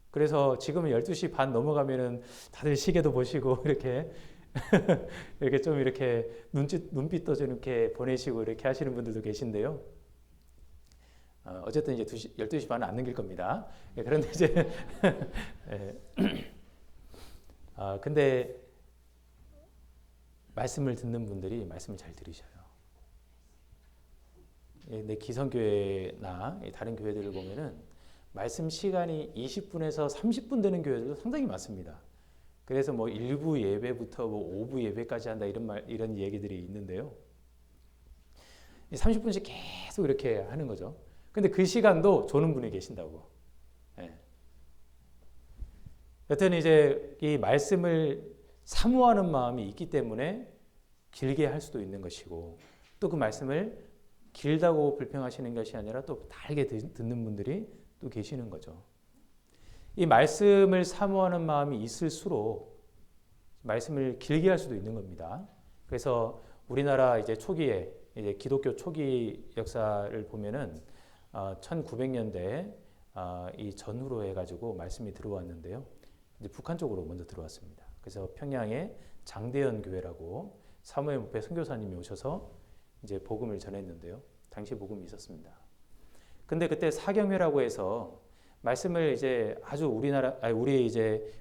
그래서 지금은 12시 반 넘어가면은 다들 시계도 보시고 이렇게 이렇게 좀 이렇게 눈빛도 좀 이렇게 보내시고 이렇게 하시는 분들도 계신데요. 어쨌든 이제 12시 반은 안 넘길 겁니다. 그런데 이제 근데 말씀을 듣는 분들이 말씀을 잘 들으셔요. 내 기성교회나 다른 교회들을 보면은 말씀 시간이 20분에서 30분 되는 교회들도 상당히 많습니다. 그래서 뭐 일부 예배부터 뭐 오부 예배까지 한다 이런 얘기들이 있는데요. 30분씩 계속 이렇게 하는 거죠. 근데 그 시간도 조는 분이 계신다고. 예. 여튼 이제 이 말씀을 사모하는 마음이 있기 때문에 길게 할 수도 있는 것이고, 또 그 말씀을 길다고 불평하시는 것이 아니라 또 달게 듣는 분들이 또 계시는 거죠. 이 말씀을 사모하는 마음이 있을수록 말씀을 길게 할 수도 있는 겁니다. 그래서 우리나라 이제 초기에 이제 기독교 초기 역사를 보면은 1900년대 이 전후로 해가지고 말씀이 들어왔는데요. 이제 북한 쪽으로 먼저 들어왔습니다. 그래서 평양에 장대현 교회라고 사무엘 목회 선교사님이 오셔서 이제 복음을 전했는데요. 당시 복음이 있었습니다. 근데 그때 사경회라고 해서 말씀을 이제 아주 우리 이제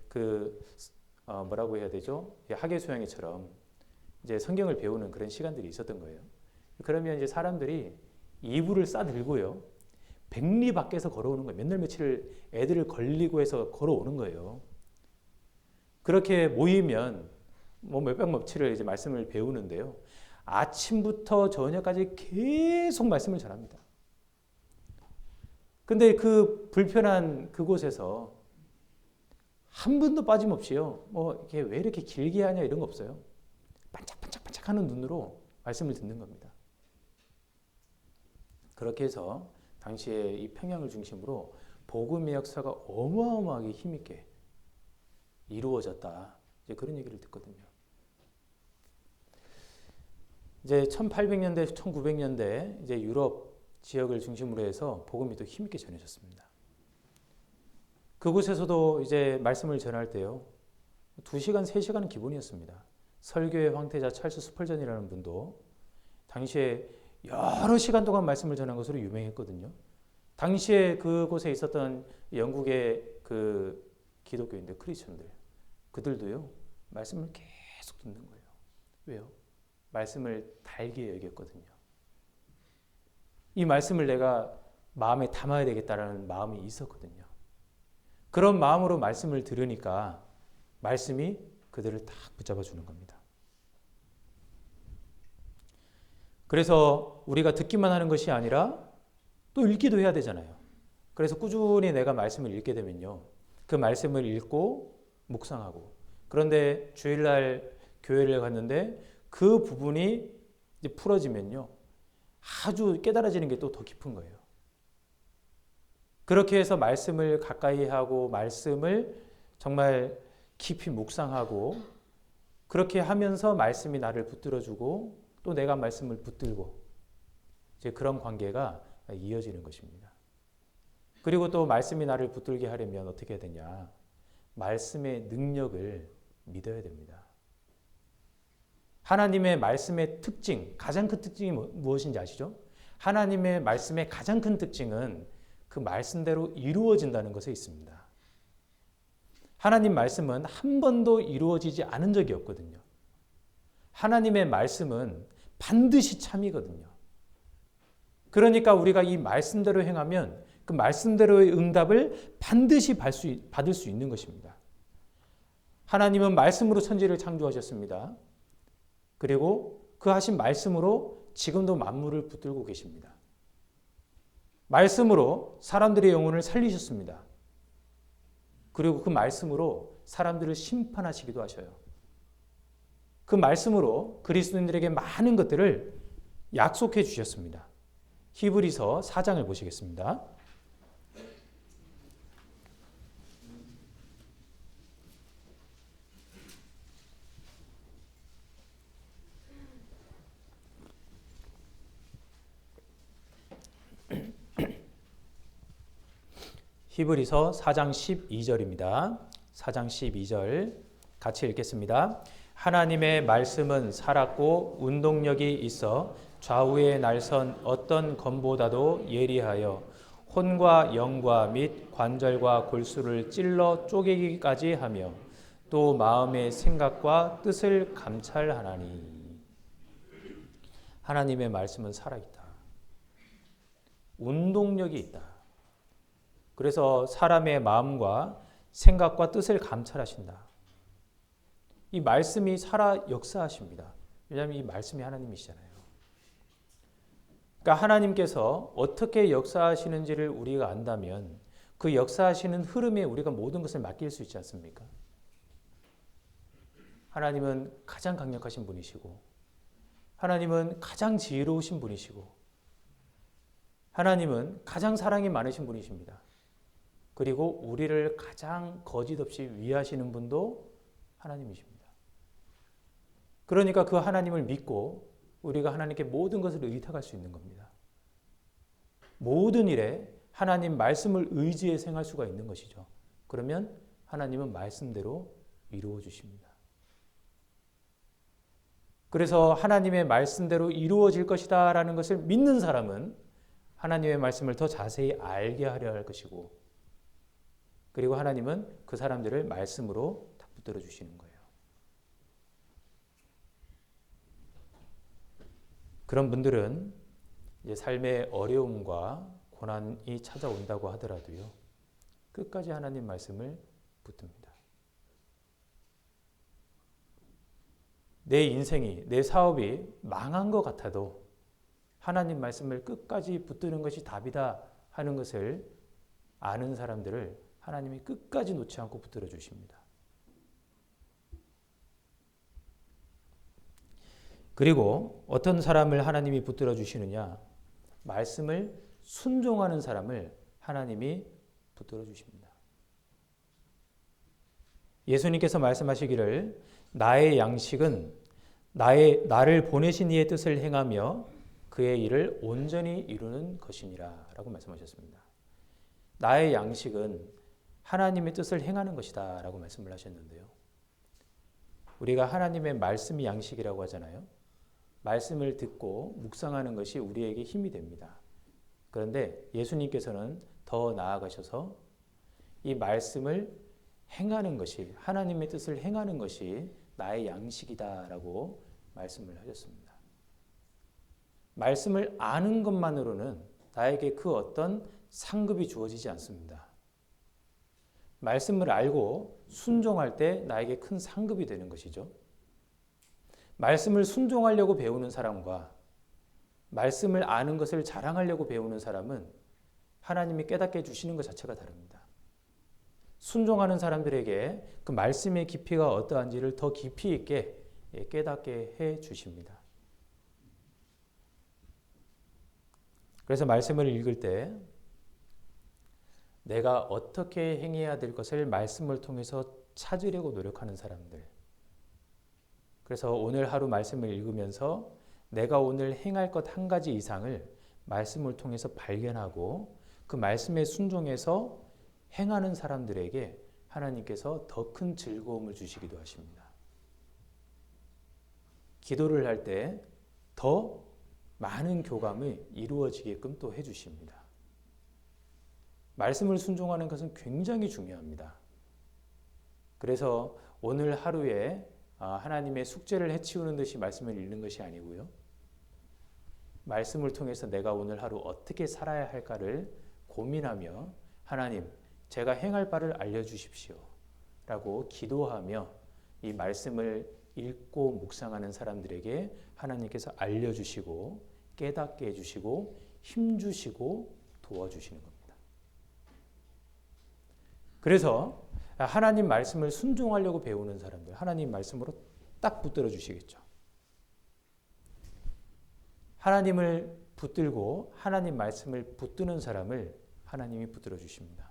뭐라고 해야 되죠? 학예 수양회처럼 이제 성경을 배우는 그런 시간들이 있었던 거예요. 그러면 이제 사람들이 이불을 싸들고요, 백리 밖에서 걸어오는 거예요. 몇날 며칠을 애들을 걸리고 해서 걸어오는 거예요. 그렇게 모이면 뭐 몇백 며칠을 이제 말씀을 배우는데요. 아침부터 저녁까지 계속 말씀을 전합니다. 근데 그 불편한 그곳에서 한 분도 빠짐없이요, 뭐 이게 왜 이렇게 길게 하냐 이런 거 없어요. 반짝반짝반짝하는 눈으로 말씀을 듣는 겁니다. 그렇게 해서 당시에 이 평양을 중심으로 복음의 역사가 어마어마하게 힘있게 이루어졌다. 이제 그런 얘기를 듣거든요. 이제 1800년대, 1900년대 이제 유럽 지역을 중심으로 해서 복음이 또 힘있게 전해졌습니다. 그곳에서도 이제 말씀을 전할 때요, 2시간, 3시간은 기본이었습니다. 설교의 황태자 찰스 스펄전이라는 분도 당시에 여러 시간 동안 말씀을 전한 것으로 유명했거든요. 당시에 그곳에 있었던 영국의 그 기독교인들, 크리스천들, 그들도요, 말씀을 계속 듣는 거예요. 왜요? 말씀을 달게 여겼거든요. 이 말씀을 내가 마음에 담아야 되겠다라는 마음이 있었거든요. 그런 마음으로 말씀을 들으니까 말씀이 그들을 딱 붙잡아 주는 겁니다. 그래서 우리가 듣기만 하는 것이 아니라 또 읽기도 해야 되잖아요. 그래서 꾸준히 내가 말씀을 읽게 되면요, 그 말씀을 읽고 묵상하고, 그런데 주일날 교회를 갔는데 그 부분이 이제 풀어지면요, 아주 깨달아지는 게 또 더 깊은 거예요. 그렇게 해서 말씀을 가까이 하고 말씀을 정말 깊이 묵상하고, 그렇게 하면서 말씀이 나를 붙들어주고 또 내가 말씀을 붙들고, 이제 그런 관계가 이어지는 것입니다. 그리고 또 말씀이 나를 붙들게 하려면 어떻게 해야 되냐? 말씀의 능력을 믿어야 됩니다. 하나님의 말씀의 특징, 가장 큰 특징이 무엇인지 아시죠? 하나님의 말씀의 가장 큰 특징은 그 말씀대로 이루어진다는 것에 있습니다. 하나님 말씀은 한 번도 이루어지지 않은 적이 없거든요. 하나님의 말씀은 반드시 참이거든요. 그러니까 우리가 이 말씀대로 행하면 그 말씀대로의 응답을 반드시 받을 수 있는 것입니다. 하나님은 말씀으로 천지를 창조하셨습니다. 그리고 그 하신 말씀으로 지금도 만물을 붙들고 계십니다. 말씀으로 사람들의 영혼을 살리셨습니다. 그리고 그 말씀으로 사람들을 심판하시기도 하셔요. 그 말씀으로 그리스도인들에게 많은 것들을 약속해 주셨습니다. 히브리서 4장을 보시겠습니다. 히브리서 4장 12절입니다. 4장 12절 같이 읽겠습니다. 하나님의 말씀은 살았고 운동력이 있어 좌우에 날선 어떤 검보다도 예리하여 혼과 영과 및 관절과 골수를 찔러 쪼개기까지 하며 또 마음의 생각과 뜻을 감찰하나니. 하나님의 말씀은 살아있다. 운동력이 있다. 그래서 사람의 마음과 생각과 뜻을 감찰하신다. 이 말씀이 살아 역사하십니다. 왜냐하면 이 말씀이 하나님이시잖아요. 그러니까 하나님께서 어떻게 역사하시는지를 우리가 안다면 그 역사하시는 흐름에 우리가 모든 것을 맡길 수 있지 않습니까? 하나님은 가장 강력하신 분이시고 하나님은 가장 지혜로우신 분이시고 하나님은 가장 사랑이 많으신 분이십니다. 그리고 우리를 가장 거짓없이 위하시는 분도 하나님이십니다. 그러니까 그 하나님을 믿고 우리가 하나님께 모든 것을 의탁할 수 있는 겁니다. 모든 일에 하나님 말씀을 의지해 생활할 수가 있는 것이죠. 그러면 하나님은 말씀대로 이루어 주십니다. 그래서 하나님의 말씀대로 이루어질 것이다 라는 것을 믿는 사람은 하나님의 말씀을 더 자세히 알게 하려 할 것이고 그리고 하나님은 그 사람들을 말씀으로 다 붙들어 주시는 거예요. 그런 분들은 이제 삶의 어려움과 고난이 찾아온다고 하더라도요. 끝까지 하나님 말씀을 붙듭니다. 내 인생이, 내 사업이 망한 것 같아도 하나님 말씀을 끝까지 붙드는 것이 답이다 하는 것을 아는 사람들을 하나님이 끝까지 놓지 않고 붙들어 주십니다. 그리고 어떤 사람을 하나님이 붙들어 주시느냐? 말씀을 순종하는 사람을 하나님이 붙들어 주십니다. 예수님께서 말씀하시기를 나의 양식은 나를 보내신 이의 뜻을 행하며 그의 일을 온전히 이루는 것이니라 라고 말씀하셨습니다. 나의 양식은 하나님의 뜻을 행하는 것이다 라고 말씀을 하셨는데요. 우리가 하나님의 말씀이 양식이라고 하잖아요. 말씀을 듣고 묵상하는 것이 우리에게 힘이 됩니다. 그런데 예수님께서는 더 나아가셔서 이 말씀을 행하는 것이 하나님의 뜻을 행하는 것이 나의 양식이다 라고 말씀을 하셨습니다. 말씀을 아는 것만으로는 나에게 그 어떤 상급이 주어지지 않습니다. 말씀을 알고 순종할 때 나에게 큰 상급이 되는 것이죠. 말씀을 순종하려고 배우는 사람과 말씀을 아는 것을 자랑하려고 배우는 사람은 하나님이 깨닫게 해주시는 것 자체가 다릅니다. 순종하는 사람들에게 그 말씀의 깊이가 어떠한지를 더 깊이 있게 깨닫게 해주십니다. 그래서 말씀을 읽을 때 내가 어떻게 행해야 될 것을 말씀을 통해서 찾으려고 노력하는 사람들. 그래서 오늘 하루 말씀을 읽으면서 내가 오늘 행할 것 한 가지 이상을 말씀을 통해서 발견하고 그 말씀에 순종해서 행하는 사람들에게 하나님께서 더 큰 즐거움을 주시기도 하십니다. 기도를 할 때 더 많은 교감이 이루어지게끔 또 해주십니다. 말씀을 순종하는 것은 굉장히 중요합니다. 그래서 오늘 하루에 하나님의 숙제를 해치우는 듯이 말씀을 읽는 것이 아니고요. 말씀을 통해서 내가 오늘 하루 어떻게 살아야 할까를 고민하며 하나님, 제가 행할 바를 알려주십시오 라고 기도하며 이 말씀을 읽고 묵상하는 사람들에게 하나님께서 알려주시고 깨닫게 해주시고 힘주시고 도와주시는 겁니다. 그래서 하나님 말씀을 순종하려고 배우는 사람들, 하나님 말씀으로 딱 붙들어 주시겠죠. 하나님을 붙들고 하나님 말씀을 붙드는 사람을 하나님이 붙들어 주십니다.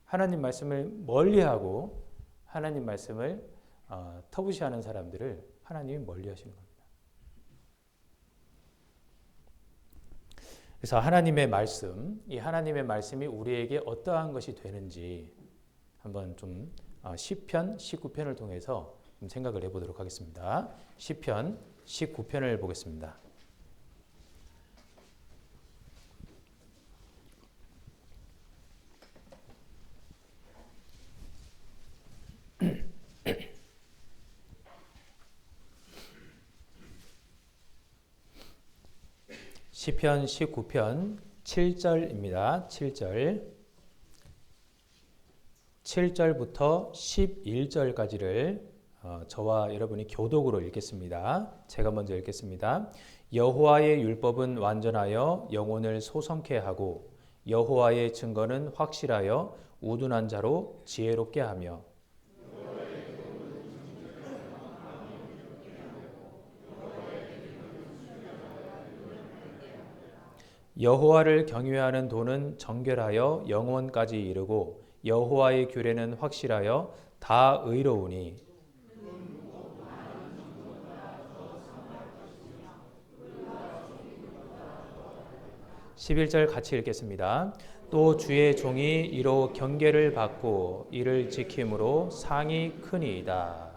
하나님 말씀을 멀리하고 하나님 말씀을 터부시하는 사람들을 하나님이 멀리하시는 겁니다. 그래서 하나님의 말씀, 이 하나님의 말씀이 우리에게 어떠한 것이 되는지 한번 좀 시편 19편을 통해서 좀 생각을 해보도록 하겠습니다. 시편 19편을 보겠습니다. 시편 19편 7절입니다. 7절부터 11절까지를 저와 여러분이 교독으로 읽겠습니다. 제가 먼저 읽겠습니다. 여호와의 율법은 완전하여 영혼을 소성케 하고 여호와의 증거는 확실하여 우둔한 자로 지혜롭게 하며 여호와를 경외하는 도는 정결하여 영원까지 이르고 여호와의 규례는 확실하여 다 의로우니 11절 같이 읽겠습니다. 또 주의 종이 이로 경계를 받고 이를 지킴으로 상이 크니이다.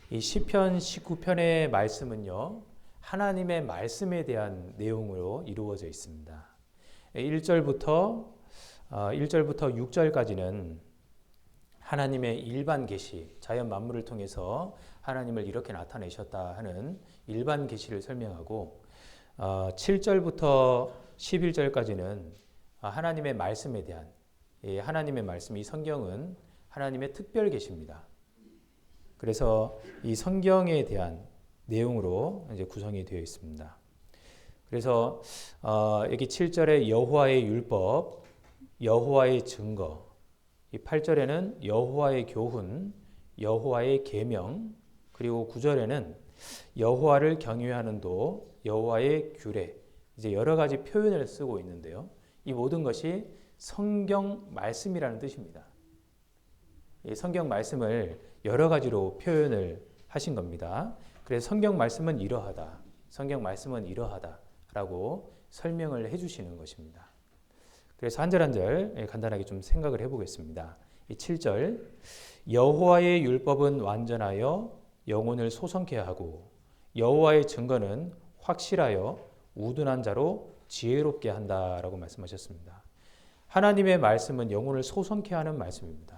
이 시편 19편의 말씀은요. 하나님의 말씀에 대한 내용으로 이루어져 있습니다. 1절부터 6절까지는 하나님의 일반 계시, 자연 만물을 통해서 하나님을 이렇게 나타내셨다 하는 일반 계시를 설명하고 7절부터 11절까지는 하나님의 말씀에 대한 하나님의 말씀, 이 성경은 하나님의 특별 계시입니다. 그래서 이 성경에 대한 내용으로 이제 구성이 되어 있습니다. 그래서 여기 7절에 여호와의 율법, 여호와의 증거, 이 8절에는 여호와의 교훈, 여호와의 계명, 그리고 9절에는 여호와를 경외하는 도, 여호와의 규례, 이제 여러 가지 표현을 쓰고 있는데요. 이 모든 것이 성경 말씀이라는 뜻입니다. 이 성경 말씀을 여러 가지로 표현을 하신 겁니다. 그래서 성경 말씀은 이러하다, 성경 말씀은 이러하다라고 설명을 해주시는 것입니다. 그래서 한 절 한 절 간단하게 좀 생각을 해보겠습니다. 이 7절 여호와의 율법은 완전하여 영혼을 소성케 하고 여호와의 증거는 확실하여 우둔한 자로 지혜롭게 한다라고 말씀하셨습니다. 하나님의 말씀은 영혼을 소성케 하는 말씀입니다.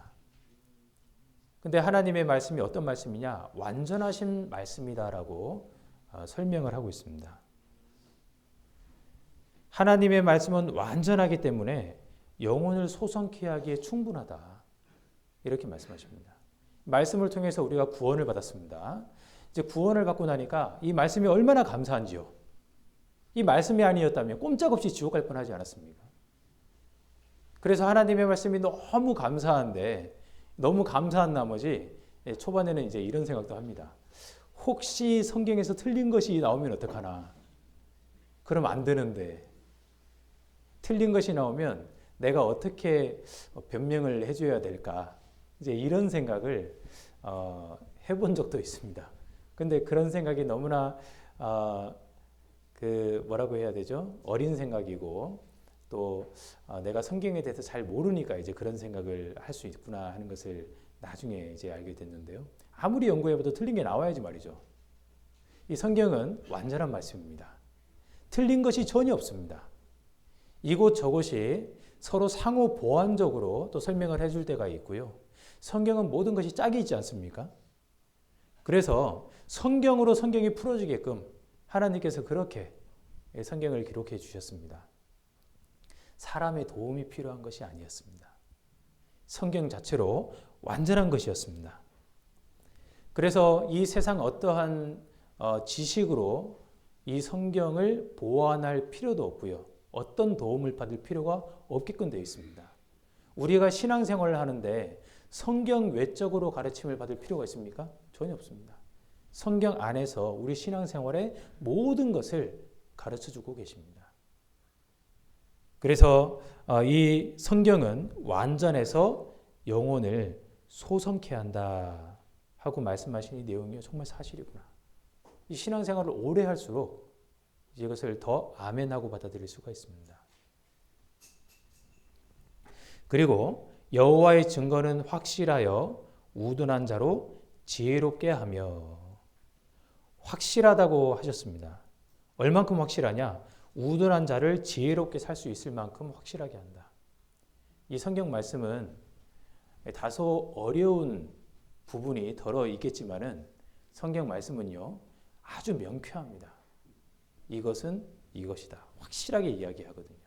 근데 하나님의 말씀이 어떤 말씀이냐? 완전하신 말씀이다라고 설명을 하고 있습니다. 하나님의 말씀은 완전하기 때문에 영혼을 소성케 하기에 충분하다. 이렇게 말씀하십니다. 말씀을 통해서 우리가 구원을 받았습니다. 이제 구원을 받고 나니까 이 말씀이 얼마나 감사한지요. 이 말씀이 아니었다면 꼼짝없이 지옥 갈 뻔하지 않았습니까? 그래서 하나님의 말씀이 너무 감사한데 너무 감사한 나머지 초반에는 이제 이런 생각도 합니다. 혹시 성경에서 틀린 것이 나오면 어떡하나? 그럼 안 되는데 틀린 것이 나오면 내가 어떻게 변명을 해줘야 될까? 이제 이런 생각을 해본 적도 있습니다. 근데 그런 생각이 너무나 뭐라고 해야 되죠? 어린 생각이고 또 내가 성경에 대해서 잘 모르니까 이제 그런 생각을 할 수 있구나 하는 것을 나중에 이제 알게 됐는데요. 아무리 연구해봐도 틀린 게 나와야지 말이죠. 이 성경은 완전한 말씀입니다. 틀린 것이 전혀 없습니다. 이곳 저곳이 서로 상호 보완적으로 또 설명을 해줄 때가 있고요. 성경은 모든 것이 짝이 있지 않습니까? 그래서 성경으로 성경이 풀어지게끔 하나님께서 그렇게 성경을 기록해 주셨습니다. 사람의 도움이 필요한 것이 아니었습니다. 성경 자체로 완전한 것이었습니다. 그래서 이 세상 어떠한 지식으로 이 성경을 보완할 필요도 없고요. 어떤 도움을 받을 필요가 없게끔 되어 있습니다. 우리가 신앙생활을 하는데 성경 외적으로 가르침을 받을 필요가 있습니까? 전혀 없습니다. 성경 안에서 우리 신앙생활의 모든 것을 가르쳐주고 계십니다. 그래서 이 성경은 완전해서 영혼을 소성케 한다 하고 말씀하신 이 내용이 정말 사실이구나. 이 신앙생활을 오래 할수록 이것을 더 아멘하고 받아들일 수가 있습니다. 그리고 여호와의 증거는 확실하여 우둔한 자로 지혜롭게 하며, 확실하다고 하셨습니다. 얼만큼 확실하냐? 우둔한 자를 지혜롭게 살 수 있을 만큼 확실하게 한다. 이 성경 말씀은 다소 어려운 부분이 덜어 있겠지만은 성경 말씀은요 아주 명쾌합니다. 이것은 이것이다. 확실하게 이야기하거든요.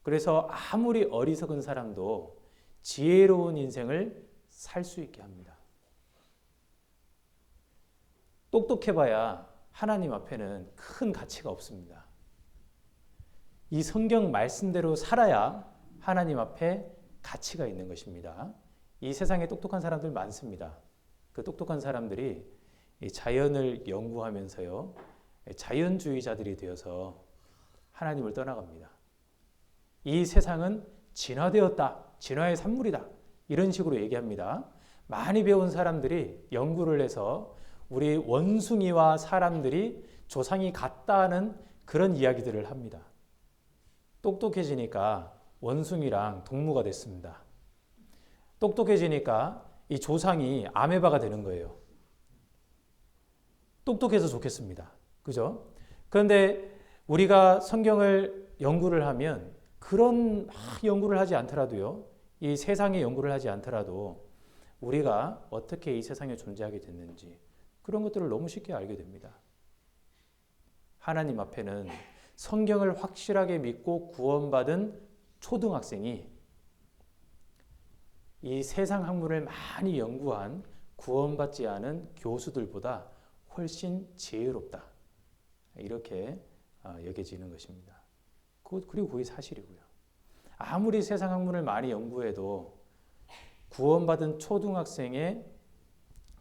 그래서 아무리 어리석은 사람도 지혜로운 인생을 살 수 있게 합니다. 똑똑해봐야 하나님 앞에는 큰 가치가 없습니다. 이 성경 말씀대로 살아야 하나님 앞에 가치가 있는 것입니다. 이 세상에 똑똑한 사람들 많습니다. 그 똑똑한 사람들이 이 자연을 연구하면서요, 자연주의자들이 되어서 하나님을 떠나갑니다. 이 세상은 진화되었다, 진화의 산물이다, 이런 식으로 얘기합니다. 많이 배운 사람들이 연구를 해서 우리 원숭이와 사람들이 조상이 같다는 그런 이야기들을 합니다. 똑똑해지니까 원숭이랑 동무가 됐습니다. 똑똑해지니까 이 조상이 아메바가 되는 거예요. 똑똑해서 좋겠습니다. 그죠? 그런데 우리가 성경을 연구를 하면 그런 연구를 하지 않더라도요, 이 세상의 연구를 하지 않더라도 우리가 어떻게 이 세상에 존재하게 됐는지 그런 것들을 너무 쉽게 알게 됩니다. 하나님 앞에는 성경을 확실하게 믿고 구원받은 초등학생이 이 세상 학문을 많이 연구한 구원받지 않은 교수들보다 훨씬 지혜롭다. 이렇게 여겨지는 것입니다. 그리고 그게 사실이고요. 아무리 세상 학문을 많이 연구해도 구원받은 초등학생의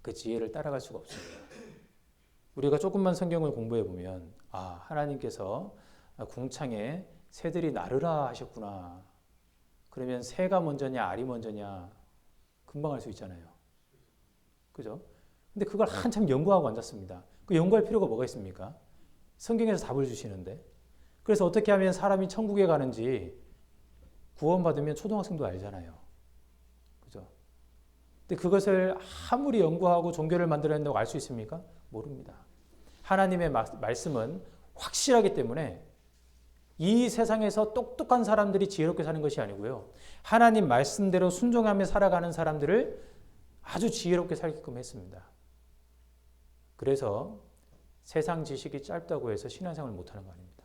그 지혜를 따라갈 수가 없습니다. 우리가 조금만 성경을 공부해 보면 하나님께서 궁창에 새들이 나르라 하셨구나. 그러면 새가 먼저냐 알이 먼저냐 금방 알 수 있잖아요. 그죠? 근데 그걸 한참 연구하고 앉았습니다. 그 연구할 필요가 뭐가 있습니까? 성경에서 답을 주시는데. 그래서 어떻게 하면 사람이 천국에 가는지 구원받으면 초등학생도 알잖아요. 그죠? 근데 그것을 아무리 연구하고 종교를 만들어낸다고 알 수 있습니까? 모릅니다. 하나님의 말씀은 확실하기 때문에 이 세상에서 똑똑한 사람들이 지혜롭게 사는 것이 아니고요, 하나님 말씀대로 순종하며 살아가는 사람들을 아주 지혜롭게 살게끔 했습니다. 그래서 세상 지식이 짧다고 해서 신앙생활을 못하는 거 아닙니다.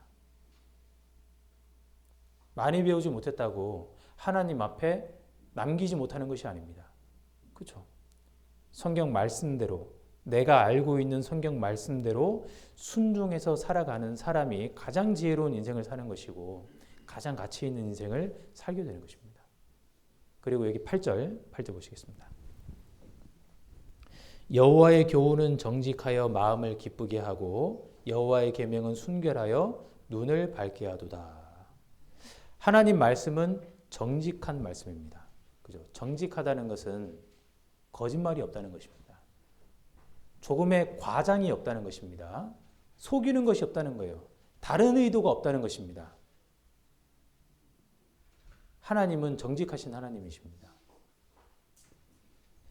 많이 배우지 못했다고 하나님 앞에 남기지 못하는 것이 아닙니다. 그렇죠? 성경 말씀대로, 내가 알고 있는 성경 말씀대로 순종해서 살아가는 사람이 가장 지혜로운 인생을 사는 것이고 가장 가치 있는 인생을 살게 되는 것입니다. 그리고 여기 8절 보시겠습니다. 여호와의 교훈은 정직하여 마음을 기쁘게 하고 여호와의 계명은 순결하여 눈을 밝게 하도다. 하나님 말씀은 정직한 말씀입니다. 그죠? 정직하다는 것은 거짓말이 없다는 것입니다. 조금의 과장이 없다는 것입니다. 속이는 것이 없다는 거예요. 다른 의도가 없다는 것입니다. 하나님은 정직하신 하나님이십니다.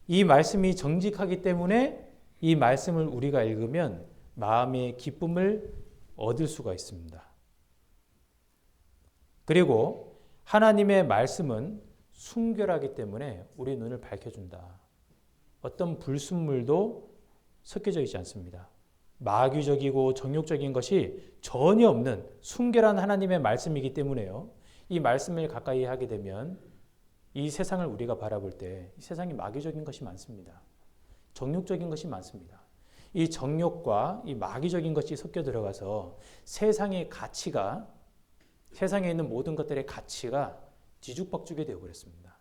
이 말씀이 정직하기 때문에 이 말씀을 우리가 읽으면 마음의 기쁨을 얻을 수가 있습니다. 그리고 하나님의 말씀은 순결하기 때문에 우리 눈을 밝혀준다. 어떤 불순물도 섞여져 있지 않습니다. 마귀적이고 정욕적인 것이 전혀 없는 순결한 하나님의 말씀이기 때문에요. 이 말씀을 가까이 하게 되면 이 세상을 우리가 바라볼 때 이 세상에 마귀적인 것이 많습니다. 정욕적인 것이 많습니다. 이 정욕과 이 마귀적인 것이 섞여 들어가서 세상의 가치가, 세상에 있는 모든 것들의 가치가 뒤죽박죽이 되어버렸습니다.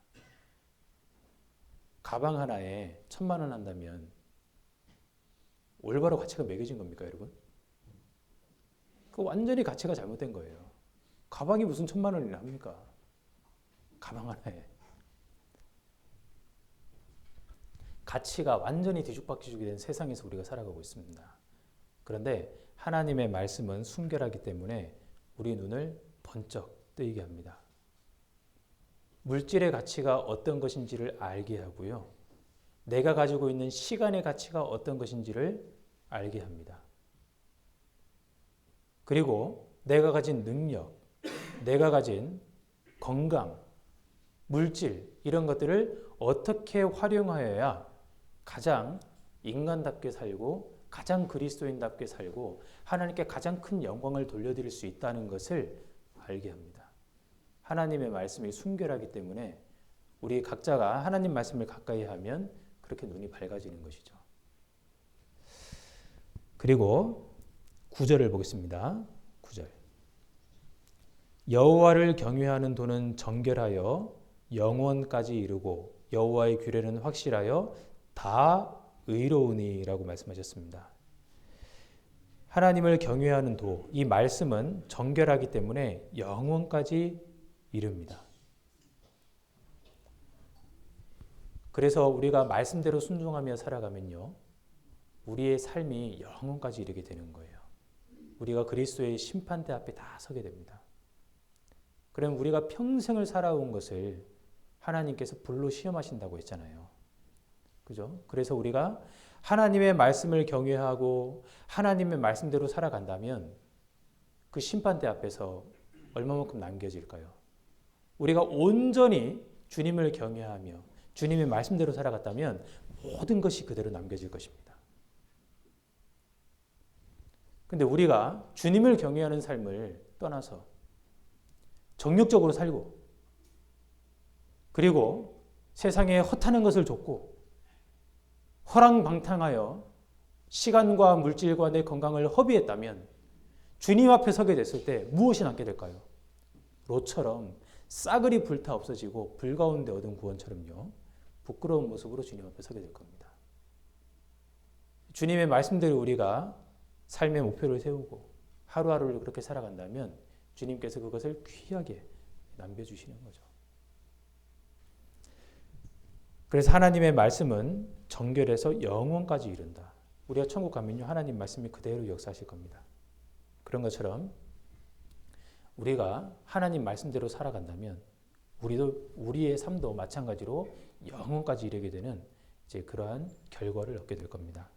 가방 하나에 1,000만 원 한다면 올바로 가치가 매겨진 겁니까, 여러분? 그 완전히 가치가 잘못된 거예요. 가방이 무슨 1,000만 원이나 합니까? 가방 하나에. 가치가 완전히 뒤죽박죽이 된 세상에서 우리가 살아가고 있습니다. 그런데 하나님의 말씀은 순결하기 때문에 우리 눈을 번쩍 뜨이게 합니다. 물질의 가치가 어떤 것인지를 알게 하고요. 내가 가지고 있는 시간의 가치가 어떤 것인지를 알게 합니다. 그리고 내가 가진 능력, 내가 가진 건강, 물질 이런 것들을 어떻게 활용하여야 가장 인간답게 살고 가장 그리스도인답게 살고 하나님께 가장 큰 영광을 돌려드릴 수 있다는 것을 알게 합니다. 하나님의 말씀이 순결하기 때문에 우리 각자가 하나님 말씀을 가까이 하면 그렇게 눈이 밝아지는 것이죠. 그리고 9절을 보겠습니다. 9절. 여호와를 경외하는 도는 정결하여 영원까지 이르고 여호와의 규례는 확실하여 다 의로우니라고 말씀하셨습니다. 하나님을 경외하는 도, 이 말씀은 정결하기 때문에 영원까지 이릅니다. 그래서 우리가 말씀대로 순종하며 살아가면요, 우리의 삶이 영원까지 이르게 되는 거예요. 우리가 그리스도의 심판대 앞에 다 서게 됩니다. 그럼 우리가 평생을 살아온 것을 하나님께서 불로 시험하신다고 했잖아요. 그죠? 그래서 우리가 하나님의 말씀을 경외하고 하나님의 말씀대로 살아간다면 그 심판대 앞에서 얼마만큼 남겨질까요? 우리가 온전히 주님을 경외하며 주님의 말씀대로 살아갔다면 모든 것이 그대로 남겨질 것입니다. 근데 우리가 주님을 경외하는 삶을 떠나서 정욕적으로 살고 그리고 세상에 허탄한 것을 좇고 허랑방탕하여 시간과 물질과 내 건강을 허비했다면 주님 앞에 서게 됐을 때 무엇이 남게 될까요? 롯처럼 싸그리 불타 없어지고 불 가운데 얻은 구원처럼요. 부끄러운 모습으로 주님 앞에 서게 될 겁니다. 주님의 말씀대로 우리가 삶의 목표를 세우고 하루하루를 그렇게 살아간다면 주님께서 그것을 귀하게 남겨주시는 거죠. 그래서 하나님의 말씀은 정결해서 영원까지 이른다. 우리가 천국 가면요, 하나님 말씀이 그대로 역사하실 겁니다. 그런 것처럼 우리가 하나님 말씀대로 살아간다면 우리의 삶도 마찬가지로 영원까지 이르게 되는 이제 그러한 결과를 얻게 될 겁니다.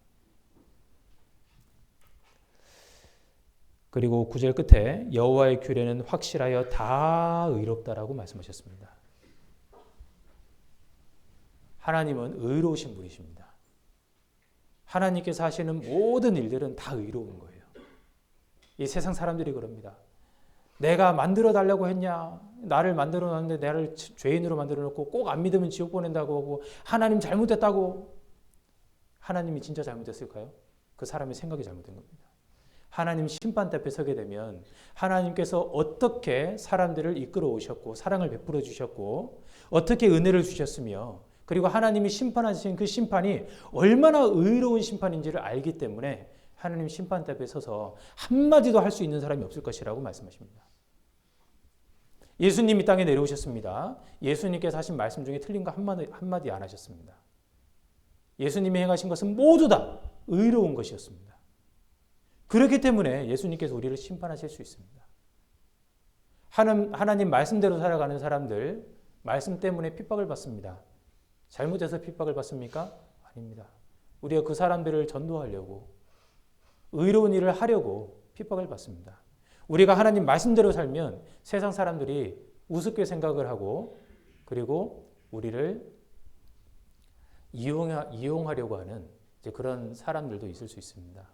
그리고 9절 끝에 여호와의 규례는 확실하여 다 의롭다라고 말씀하셨습니다. 하나님은 의로우신 분이십니다. 하나님께서 하시는 모든 일들은 다 의로운 거예요. 이 세상 사람들이 그럽니다. 내가 만들어 달라고 했냐? 나를 만들어 놨는데 나를 죄인으로 만들어 놓고 꼭 안 믿으면 지옥 보낸다고 하고 하나님 잘못됐다고. 하나님이 진짜 잘못됐을까요? 그 사람의 생각이 잘못된 겁니다. 하나님 심판대 앞에 서게 되면 하나님께서 어떻게 사람들을 이끌어 오셨고 사랑을 베풀어 주셨고 어떻게 은혜를 주셨으며 그리고 하나님이 심판하신 그 심판이 얼마나 의로운 심판인지를 알기 때문에 하나님 심판대 앞에 서서 한마디도 할 수 있는 사람이 없을 것이라고 말씀하십니다. 예수님이 땅에 내려오셨습니다. 예수님께서 하신 말씀 중에 틀린 거 한마디 안 하셨습니다. 예수님이 행하신 것은 모두 다 의로운 것이었습니다. 그렇기 때문에 예수님께서 우리를 심판하실 수 있습니다. 하나님 말씀대로 살아가는 사람들 말씀 때문에 핍박을 받습니다. 잘못해서 핍박을 받습니까? 아닙니다. 우리가 그 사람들을 전도하려고 의로운 일을 하려고 핍박을 받습니다. 우리가 하나님 말씀대로 살면 세상 사람들이 우습게 생각을 하고 그리고 우리를 이용하려고 하는 이제 그런 사람들도 있을 수 있습니다.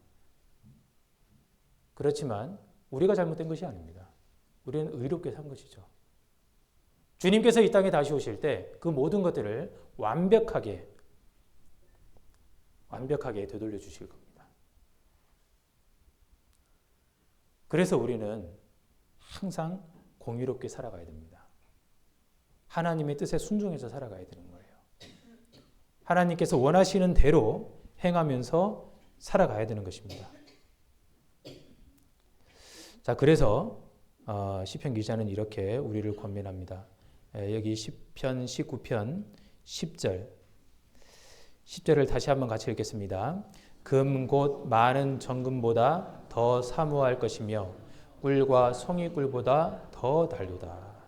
그렇지만 우리가 잘못된 것이 아닙니다. 우리는 의롭게 산 것이죠. 주님께서 이 땅에 다시 오실 때 그 모든 것들을 완벽하게 되돌려 주실 겁니다. 그래서 우리는 항상 공의롭게 살아가야 됩니다. 하나님의 뜻에 순종해서 살아가야 되는 거예요. 하나님께서 원하시는 대로 행하면서 살아가야 되는 것입니다. 자, 그래서 시편 기자는 이렇게 우리를 권면합니다. 여기 시편 19편 10절을 다시 한번 같이 읽겠습니다. 금 곧 많은 정금보다 더 사모할 것이며 꿀과 송이꿀보다 더 달도다.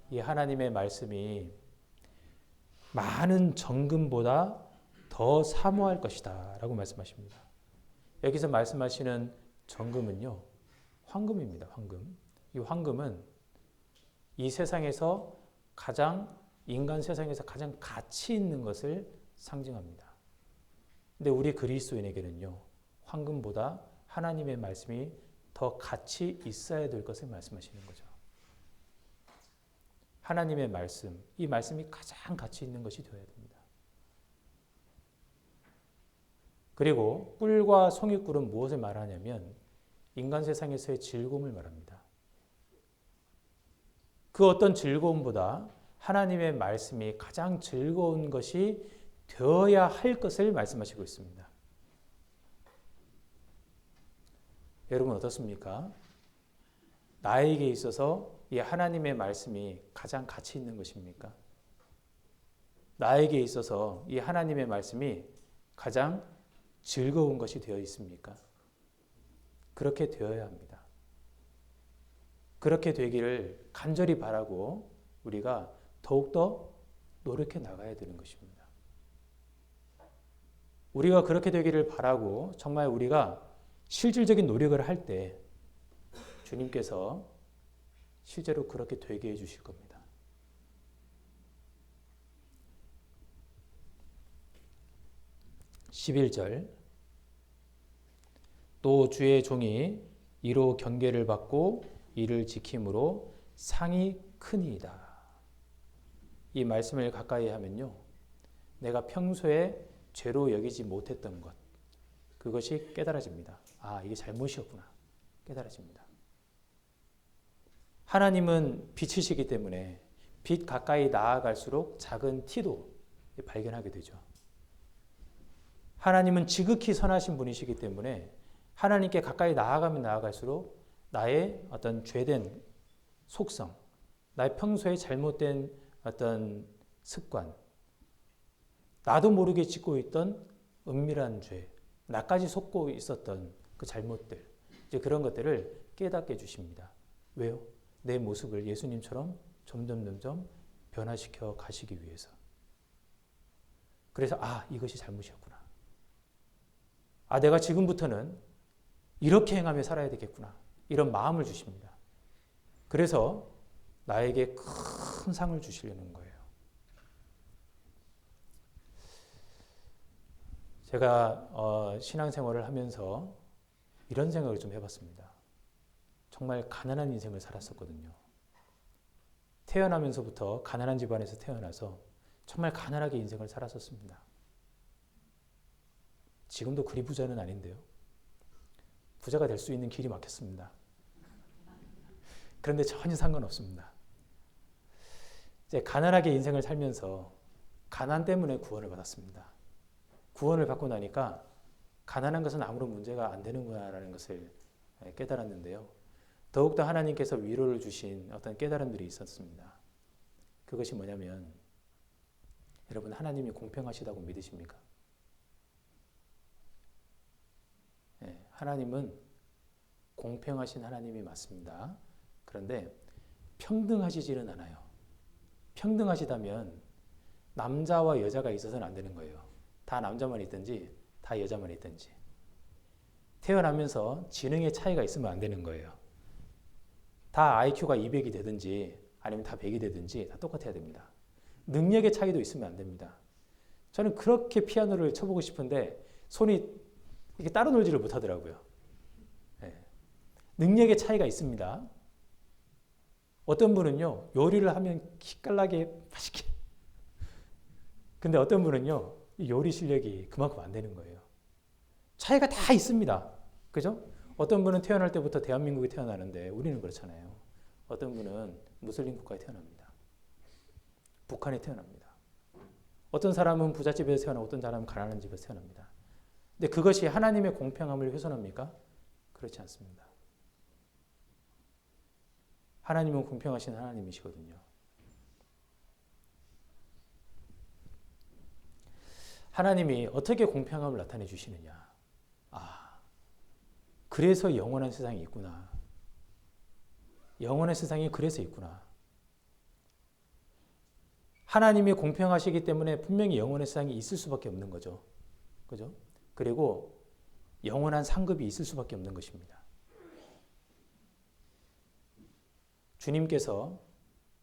이 하나님의 말씀이 많은 정금보다 더 사모할 것이다 라고 말씀하십니다. 여기서 말씀하시는 정금은요, 황금입니다. 황금. 이 황금은 이 세상에서 인간 세상에서 가장 가치 있는 것을 상징합니다. 근데 우리 그리스도인에게는요, 황금보다 하나님의 말씀이 더 가치 있어야 될 것을 말씀하시는 거죠. 하나님의 말씀, 이 말씀이 가장 가치 있는 것이 되어야 됩니다. 그리고 꿀과 송이꿀은 무엇을 말하냐면 인간 세상에서의 즐거움을 말합니다. 그 어떤 즐거움보다 하나님의 말씀이 가장 즐거운 것이 되어야 할 것을 말씀하시고 있습니다. 여러분 어떻습니까? 나에게 있어서 이 하나님의 말씀이 가장 가치 있는 것입니까? 나에게 있어서 이 하나님의 말씀이 가장 즐거운 것이 되어 있습니까? 그렇게 되어야 합니다. 그렇게 되기를 간절히 바라고 우리가 더욱더 노력해 나가야 되는 것입니다. 우리가 그렇게 되기를 바라고 정말 우리가 실질적인 노력을 할 때 주님께서 실제로 그렇게 되게 해주실 겁니다. 11절 또 주의 종이 이로 경계를 받고 이를 지킴으로 상이 크니이다. 이 말씀을 가까이 하면요, 내가 평소에 죄로 여기지 못했던 것, 그것이 깨달아집니다. 아, 이게 잘못이었구나. 깨달아집니다. 하나님은 빛이시기 때문에 빛 가까이 나아갈수록 작은 티도 발견하게 되죠. 하나님은 지극히 선하신 분이시기 때문에 하나님께 가까이 나아가면 나아갈수록 나의 어떤 죄된 속성, 나의 평소에 잘못된 어떤 습관, 나도 모르게 짓고 있던 은밀한 죄, 나까지 속고 있었던 그 잘못들, 이제 그런 것들을 깨닫게 해주십니다. 왜요? 내 모습을 예수님처럼 점점 변화시켜 가시기 위해서. 그래서 이것이 잘못이었구나. 내가 지금부터는 이렇게 행하며 살아야 되겠구나. 이런 마음을 주십니다. 그래서 나에게 큰 상을 주시려는 거예요. 제가 신앙생활을 하면서 이런 생각을 좀 해봤습니다. 정말 가난한 인생을 살았었거든요. 태어나면서부터 가난한 집안에서 태어나서 정말 가난하게 인생을 살았었습니다. 지금도 그리 부자는 아닌데요. 부자가 될 수 있는 길이 막혔습니다. 그런데 전혀 상관없습니다. 이제 가난하게 인생을 살면서 가난 때문에 구원을 받았습니다. 구원을 받고 나니까 가난한 것은 아무런 문제가 안 되는구나라는 것을 깨달았는데요. 더욱더 하나님께서 위로를 주신 어떤 깨달음들이 있었습니다. 그것이 뭐냐면, 여러분 하나님이 공평하시다고 믿으십니까? 네, 하나님은 공평하신 하나님이 맞습니다. 그런데 평등하시지는 않아요. 평등하시다면 남자와 여자가 있어서는 안 되는 거예요. 다 남자만 있든지 다 여자만 있든지. 태어나면서 지능의 차이가 있으면 안 되는 거예요. 다 IQ가 200이 되든지 아니면 다 100이 되든지 다 똑같아야 됩니다. 능력의 차이도 있으면 안 됩니다. 저는 그렇게 피아노를 쳐보고 싶은데 손이 이렇게 따로 놀지를 못하더라고요. 네. 능력의 차이가 있습니다. 어떤 분은요, 요리를 하면 기깔나게 맛있게. 근데 어떤 분은요, 이 요리 실력이 그만큼 안 되는 거예요. 차이가 다 있습니다. 그죠? 어떤 분은 태어날 때부터 대한민국에 태어나는데 우리는 그렇잖아요. 어떤 분은 무슬림 국가에 태어납니다. 북한에 태어납니다. 어떤 사람은 부잣집에서 태어나고 어떤 사람은 가난한 집에서 태어납니다. 근데 그것이 하나님의 공평함을 훼손합니까? 그렇지 않습니다. 하나님은 공평하신 하나님이시거든요. 하나님이 어떻게 공평함을 나타내 주시느냐. 그래서 영원한 세상이 있구나. 영원한 세상이 그래서 있구나. 하나님이 공평하시기 때문에 분명히 영원한 세상이 있을 수밖에 없는 거죠. 그죠? 그리고 영원한 상급이 있을 수밖에 없는 것입니다. 주님께서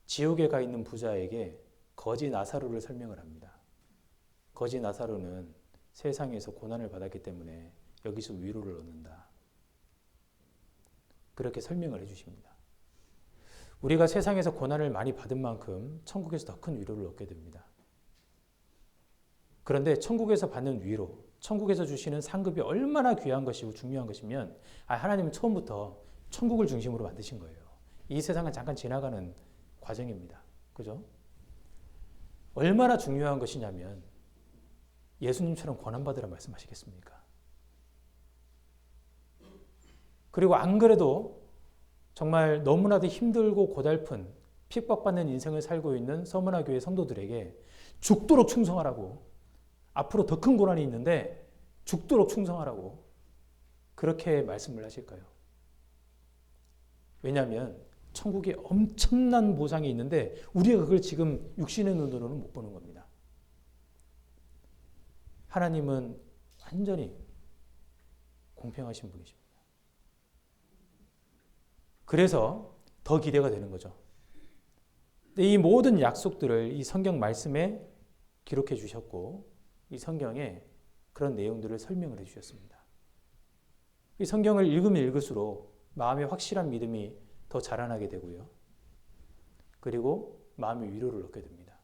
지옥에 가 있는 부자에게 거지 나사로를 설명을 합니다. 거지 나사로는 세상에서 고난을 받았기 때문에 여기서 위로를 얻는다. 그렇게 설명을 해주십니다. 우리가 세상에서 고난을 많이 받은 만큼 천국에서 더 큰 위로를 얻게 됩니다. 그런데 천국에서 받는 위로, 천국에서 주시는 상급이 얼마나 귀한 것이고 중요한 것이면 하나님은 처음부터 천국을 중심으로 만드신 거예요. 이 세상은 잠깐 지나가는 과정입니다. 그죠? 얼마나 중요한 것이냐면 예수님처럼 고난받으라 말씀하시겠습니까? 그리고 안 그래도 정말 너무나도 힘들고 고달픈 핍박받는 인생을 살고 있는 서문화 교회 성도들에게 죽도록 충성하라고, 앞으로 더 큰 고난이 있는데 죽도록 충성하라고 그렇게 말씀을 하실까요? 왜냐하면 천국에 엄청난 보상이 있는데 우리가 그걸 지금 육신의 눈으로는 못 보는 겁니다. 하나님은 완전히 공평하신 분이십니다. 그래서 더 기대가 되는 거죠. 이 모든 약속들을 이 성경 말씀에 기록해 주셨고 이 성경에 그런 내용들을 설명을 해 주셨습니다. 이 성경을 읽으면 읽을수록 마음의 확실한 믿음이 더 자라나게 되고요. 그리고 마음의 위로를 얻게 됩니다.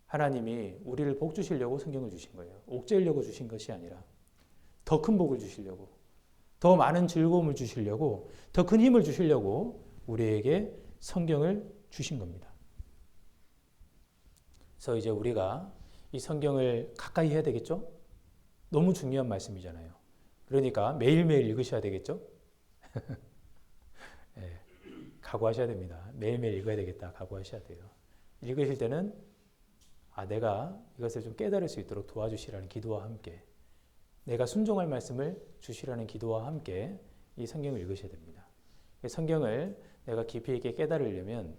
하나님이 우리를 복 주시려고 성경을 주신 거예요. 옥죄려고 주신 것이 아니라 더 큰 복을 주시려고, 더 많은 즐거움을 주시려고, 더 큰 힘을 주시려고 우리에게 성경을 주신 겁니다. 그래서 이제 우리가 이 성경을 가까이 해야 되겠죠? 너무 중요한 말씀이잖아요. 그러니까 매일매일 읽으셔야 되겠죠? 네, 각오하셔야 됩니다. 매일매일 읽어야 되겠다. 각오하셔야 돼요. 읽으실 때는 내가 이것을 좀 깨달을 수 있도록 도와주시라는 기도와 함께, 내가 순종할 말씀을 주시라는 기도와 함께 이 성경을 읽으셔야 됩니다. 성경을 내가 깊이 있게 깨달으려면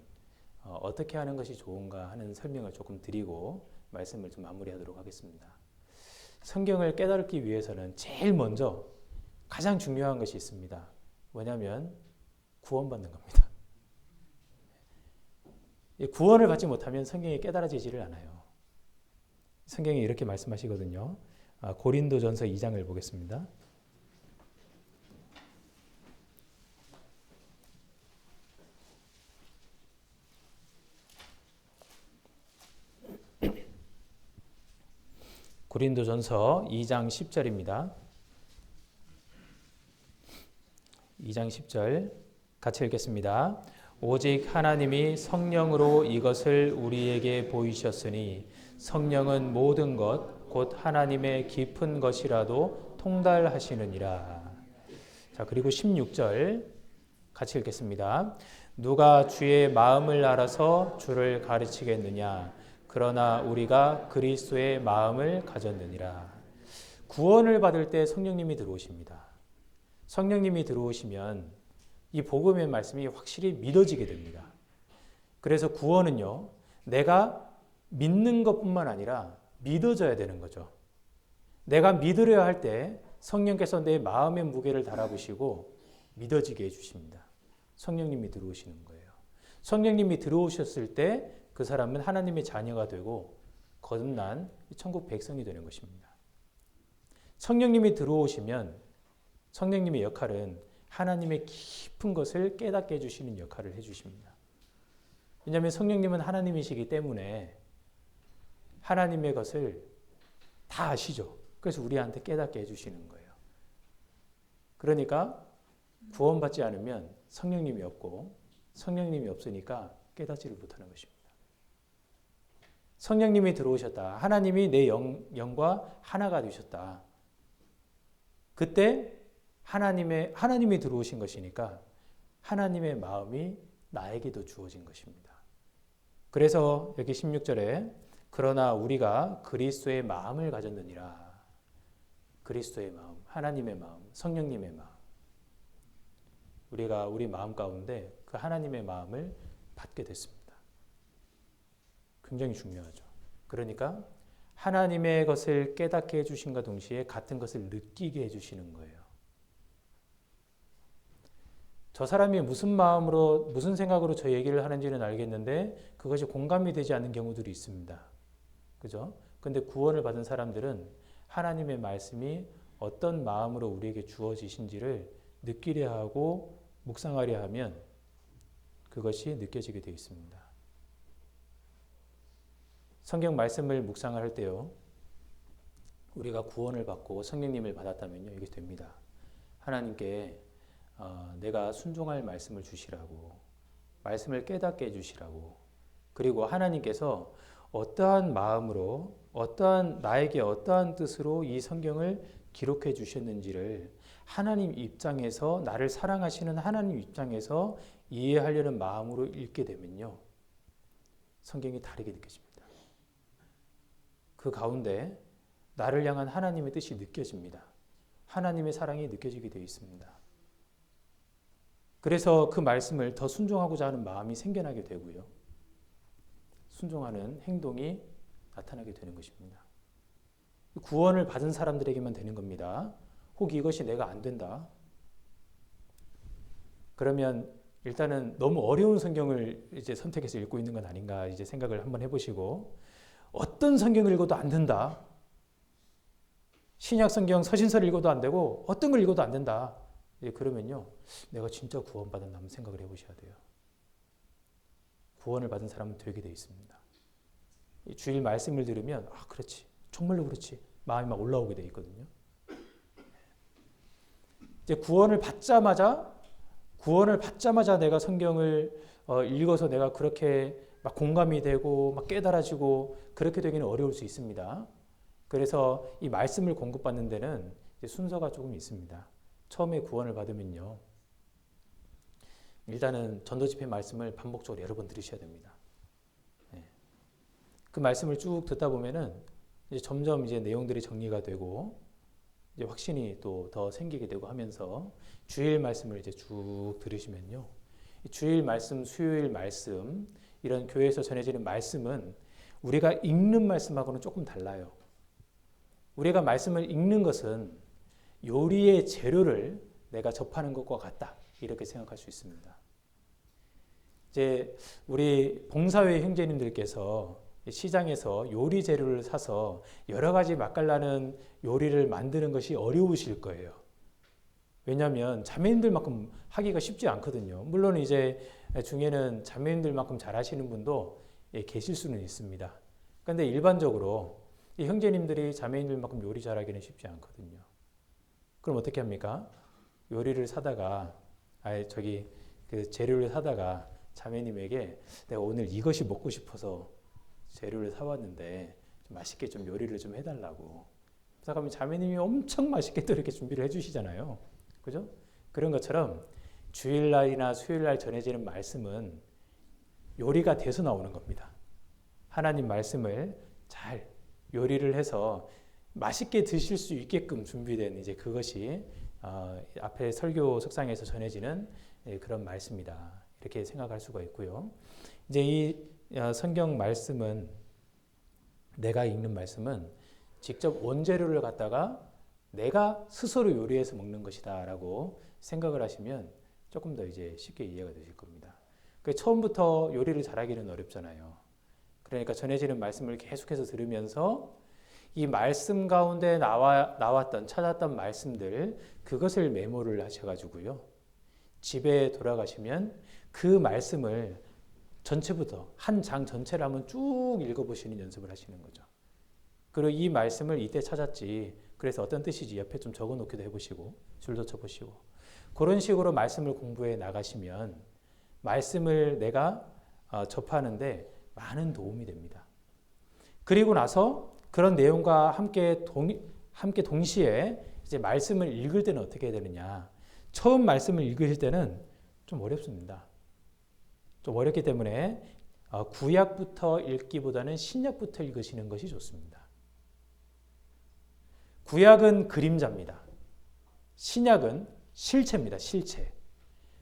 어떻게 하는 것이 좋은가 하는 설명을 조금 드리고 말씀을 좀 마무리하도록 하겠습니다. 성경을 깨달기 위해서는 제일 먼저 가장 중요한 것이 있습니다. 뭐냐면 구원받는 겁니다. 구원을 받지 못하면 성경이 깨달아지지를 않아요. 성경이 이렇게 말씀하시거든요. 고린도전서 2장을 보겠습니다. 고린도전서 2장 10절입니다. 2장 10절 같이 읽겠습니다. 오직 하나님이 성령으로 이것을 우리에게 보이셨으니 성령은 모든 것 곧 하나님의 깊은 것이라도 통달하시느니라. 자, 그리고 16절 같이 읽겠습니다. 누가 주의 마음을 알아서 주를 가르치겠느냐? 그러나 우리가 그리스도의 마음을 가졌느니라. 구원을 받을 때 성령님이 들어오십니다. 성령님이 들어오시면 이 복음의 말씀이 확실히 믿어지게 됩니다. 그래서 구원은요, 내가 믿는 것뿐만 아니라 믿어져야 되는 거죠. 내가 믿으려 할 때 성령께서 내 마음의 무게를 달아보시고 믿어지게 해주십니다. 성령님이 들어오시는 거예요. 성령님이 들어오셨을 때 그 사람은 하나님의 자녀가 되고 거듭난 천국 백성이 되는 것입니다. 성령님이 들어오시면 성령님의 역할은 하나님의 깊은 것을 깨닫게 해주시는 역할을 해주십니다. 왜냐하면 성령님은 하나님이시기 때문에 하나님의 것을 다 아시죠. 그래서 우리한테 깨닫게 해주시는 거예요. 그러니까 구원받지 않으면 성령님이 없고 성령님이 없으니까 깨닫지를 못하는 것입니다. 성령님이 들어오셨다. 하나님이 내 영과 하나가 되셨다. 그때 하나님이 들어오신 것이니까 하나님의 마음이 나에게도 주어진 것입니다. 그래서 여기 16절에 그러나 우리가 그리스도의 마음을 가졌느니라. 그리스도의 마음, 하나님의 마음, 성령님의 마음. 우리가 우리 마음 가운데 그 하나님의 마음을 받게 됐습니다. 굉장히 중요하죠. 그러니까 하나님의 것을 깨닫게 해주신과 동시에 같은 것을 느끼게 해주시는 거예요. 저 사람이 무슨 마음으로, 무슨 생각으로 저 얘기를 하는지는 알겠는데 그것이 공감이 되지 않는 경우들이 있습니다. 그죠? 근데 구원을 받은 사람들은 하나님의 말씀이 어떤 마음으로 우리에게 주어지신지를 느끼려 하고 묵상하려 하면 그것이 느껴지게 되어 있습니다. 성경 말씀을 묵상할 때요, 우리가 구원을 받고 성령님을 받았다면요, 이게 됩니다. 하나님께 내가 순종할 말씀을 주시라고, 말씀을 깨닫게 해주시라고, 그리고 하나님께서 어떠한 마음으로, 나에게 어떠한 뜻으로 이 성경을 기록해 주셨는지를 하나님 입장에서, 나를 사랑하시는 하나님 입장에서 이해하려는 마음으로 읽게 되면요, 성경이 다르게 느껴집니다. 그 가운데 나를 향한 하나님의 뜻이 느껴집니다. 하나님의 사랑이 느껴지게 되어 있습니다. 그래서 그 말씀을 더 순종하고자 하는 마음이 생겨나게 되고요, 순종하는 행동이 나타나게 되는 것입니다. 구원을 받은 사람들에게만 되는 겁니다. 혹 이것이 내가 안 된다, 그러면 일단은 너무 어려운 성경을 이제 선택해서 읽고 있는 건 아닌가 이제 생각을 한번 해보시고, 어떤 성경을 읽어도 안 된다, 신약 성경 서신서를 읽어도 안 되고 어떤 걸 읽어도 안 된다, 그러면요, 내가 진짜 구원받았나 한번 생각을 해보셔야 돼요. 구원을 받은 사람은 되게 돼 있습니다. 주일 말씀을 들으면 그렇지, 정말로 그렇지, 마음이 막 올라오게 돼 있거든요. 이제 구원을 받자마자 내가 성경을 읽어서 내가 그렇게 막 공감이 되고 막 깨달아지고 그렇게 되기는 어려울 수 있습니다. 그래서 이 말씀을 공급받는 데는 이제 순서가 조금 있습니다. 처음에 구원을 받으면요, 일단은 전도집회 말씀을 반복적으로 여러 번 들으셔야 됩니다. 그 말씀을 쭉 듣다 보면은 이제 점점 이제 내용들이 정리가 되고 이제 확신이 또 더 생기게 되고 하면서 주일 말씀을 이제 쭉 들으시면요, 주일 말씀, 수요일 말씀, 이런 교회에서 전해지는 말씀은 우리가 읽는 말씀하고는 조금 달라요. 우리가 말씀을 읽는 것은 요리의 재료를 내가 접하는 것과 같다, 이렇게 생각할 수 있습니다. 이제 우리 봉사회 형제님들께서 시장에서 요리 재료를 사서 여러 가지 맛깔나는 요리를 만드는 것이 어려우실 거예요. 왜냐하면 자매님들만큼 하기가 쉽지 않거든요. 물론 이제 중에는 자매님들만큼 잘하시는 분도 계실 수는 있습니다. 그런데 일반적으로 이 형제님들이 자매님들만큼 요리 잘하기는 쉽지 않거든요. 그럼 어떻게 합니까? 요리를 사다가 그 재료를 사다가 자매님에게 내가 오늘 이것이 먹고 싶어서 재료를 사왔는데 좀 맛있게 좀 요리를 좀 해달라고. 그러면 자매님이 엄청 맛있게 또 이렇게 준비를 해주시잖아요. 그죠? 그런 것처럼 주일날이나 수요일날 전해지는 말씀은 요리가 돼서 나오는 겁니다. 하나님 말씀을 잘 요리를 해서 맛있게 드실 수 있게끔 준비된 이제 그것이 앞에 설교 석상에서 전해지는 그런 말씀이다, 이렇게 생각할 수가 있고요. 이제 이 성경 말씀은, 내가 읽는 말씀은 직접 원재료를 갖다가 내가 스스로 요리해서 먹는 것이다라고 생각을 하시면 조금 더 이제 쉽게 이해가 되실 겁니다. 처음부터 요리를 잘하기는 어렵잖아요. 그러니까 전해지는 말씀을 계속해서 들으면서 이 말씀 가운데 찾았던 말씀들, 그것을 메모를 하셔가지고요, 집에 돌아가시면 그 말씀을 전체부터 한 장 전체를 한번 쭉 읽어보시는 연습을 하시는 거죠. 그리고 이 말씀을 이때 찾았지, 그래서 어떤 뜻이지 옆에 좀 적어놓기도 해보시고 줄도 쳐보시고, 그런 식으로 말씀을 공부해 나가시면 말씀을 내가 접하는데 많은 도움이 됩니다. 그리고 나서 그런 내용과 함께 동시에 이제 말씀을 읽을 때는 어떻게 해야 되느냐. 처음 말씀을 읽으실 때는 좀 어렵습니다. 좀 어렵기 때문에 구약부터 읽기보다는 신약부터 읽으시는 것이 좋습니다. 구약은 그림자입니다. 신약은 실체입니다. 실체.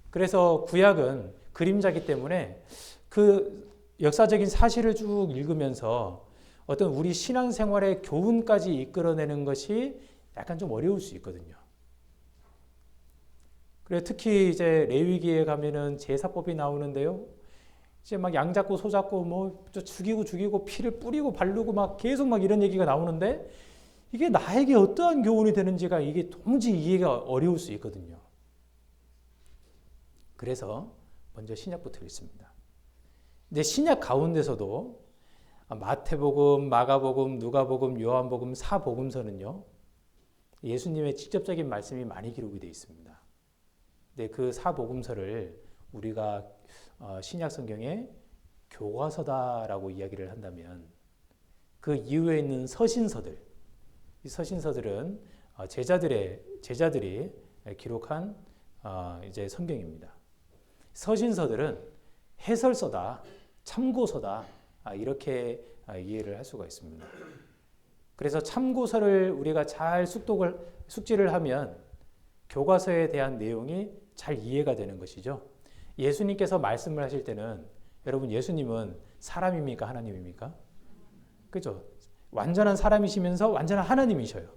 그래서 구약은 그림자이기 때문에 그 역사적인 사실을 쭉 읽으면서 어떤 우리 신앙생활의 교훈까지 이끌어내는 것이 약간 좀 어려울 수 있거든요. 그래 특히 이제 레위기에 가면은 제사법이 나오는데요. 이제 막 양 잡고 소 잡고 뭐 죽이고 피를 뿌리고 바르고 막 계속 막 이런 얘기가 나오는데 이게 나에게 어떠한 교훈이 되는지가 이게 도무지 이해가 어려울 수 있거든요. 그래서 먼저 신약부터 읽습니다. 근데 신약 가운데서도 마태복음, 마가복음, 누가복음, 요한복음, 사복음서는요. 예수님의 직접적인 말씀이 많이 기록이 되어 있습니다. 근데 그 사복음서를 우리가 신약 성경의 교과서다라고 이야기를 한다면 그 이후에 있는 서신서들, 이 서신서들은 제자들이 기록한 이제 성경입니다. 서신서들은 해설서다, 참고서다 이렇게 이해를 할 수가 있습니다. 그래서 참고서를 우리가 잘 숙지를 하면 교과서에 대한 내용이 잘 이해가 되는 것이죠. 예수님께서 말씀을 하실 때는 여러분 예수님은 사람입니까? 하나님입니까? 그죠? 완전한 사람이시면서 완전한 하나님이셔요.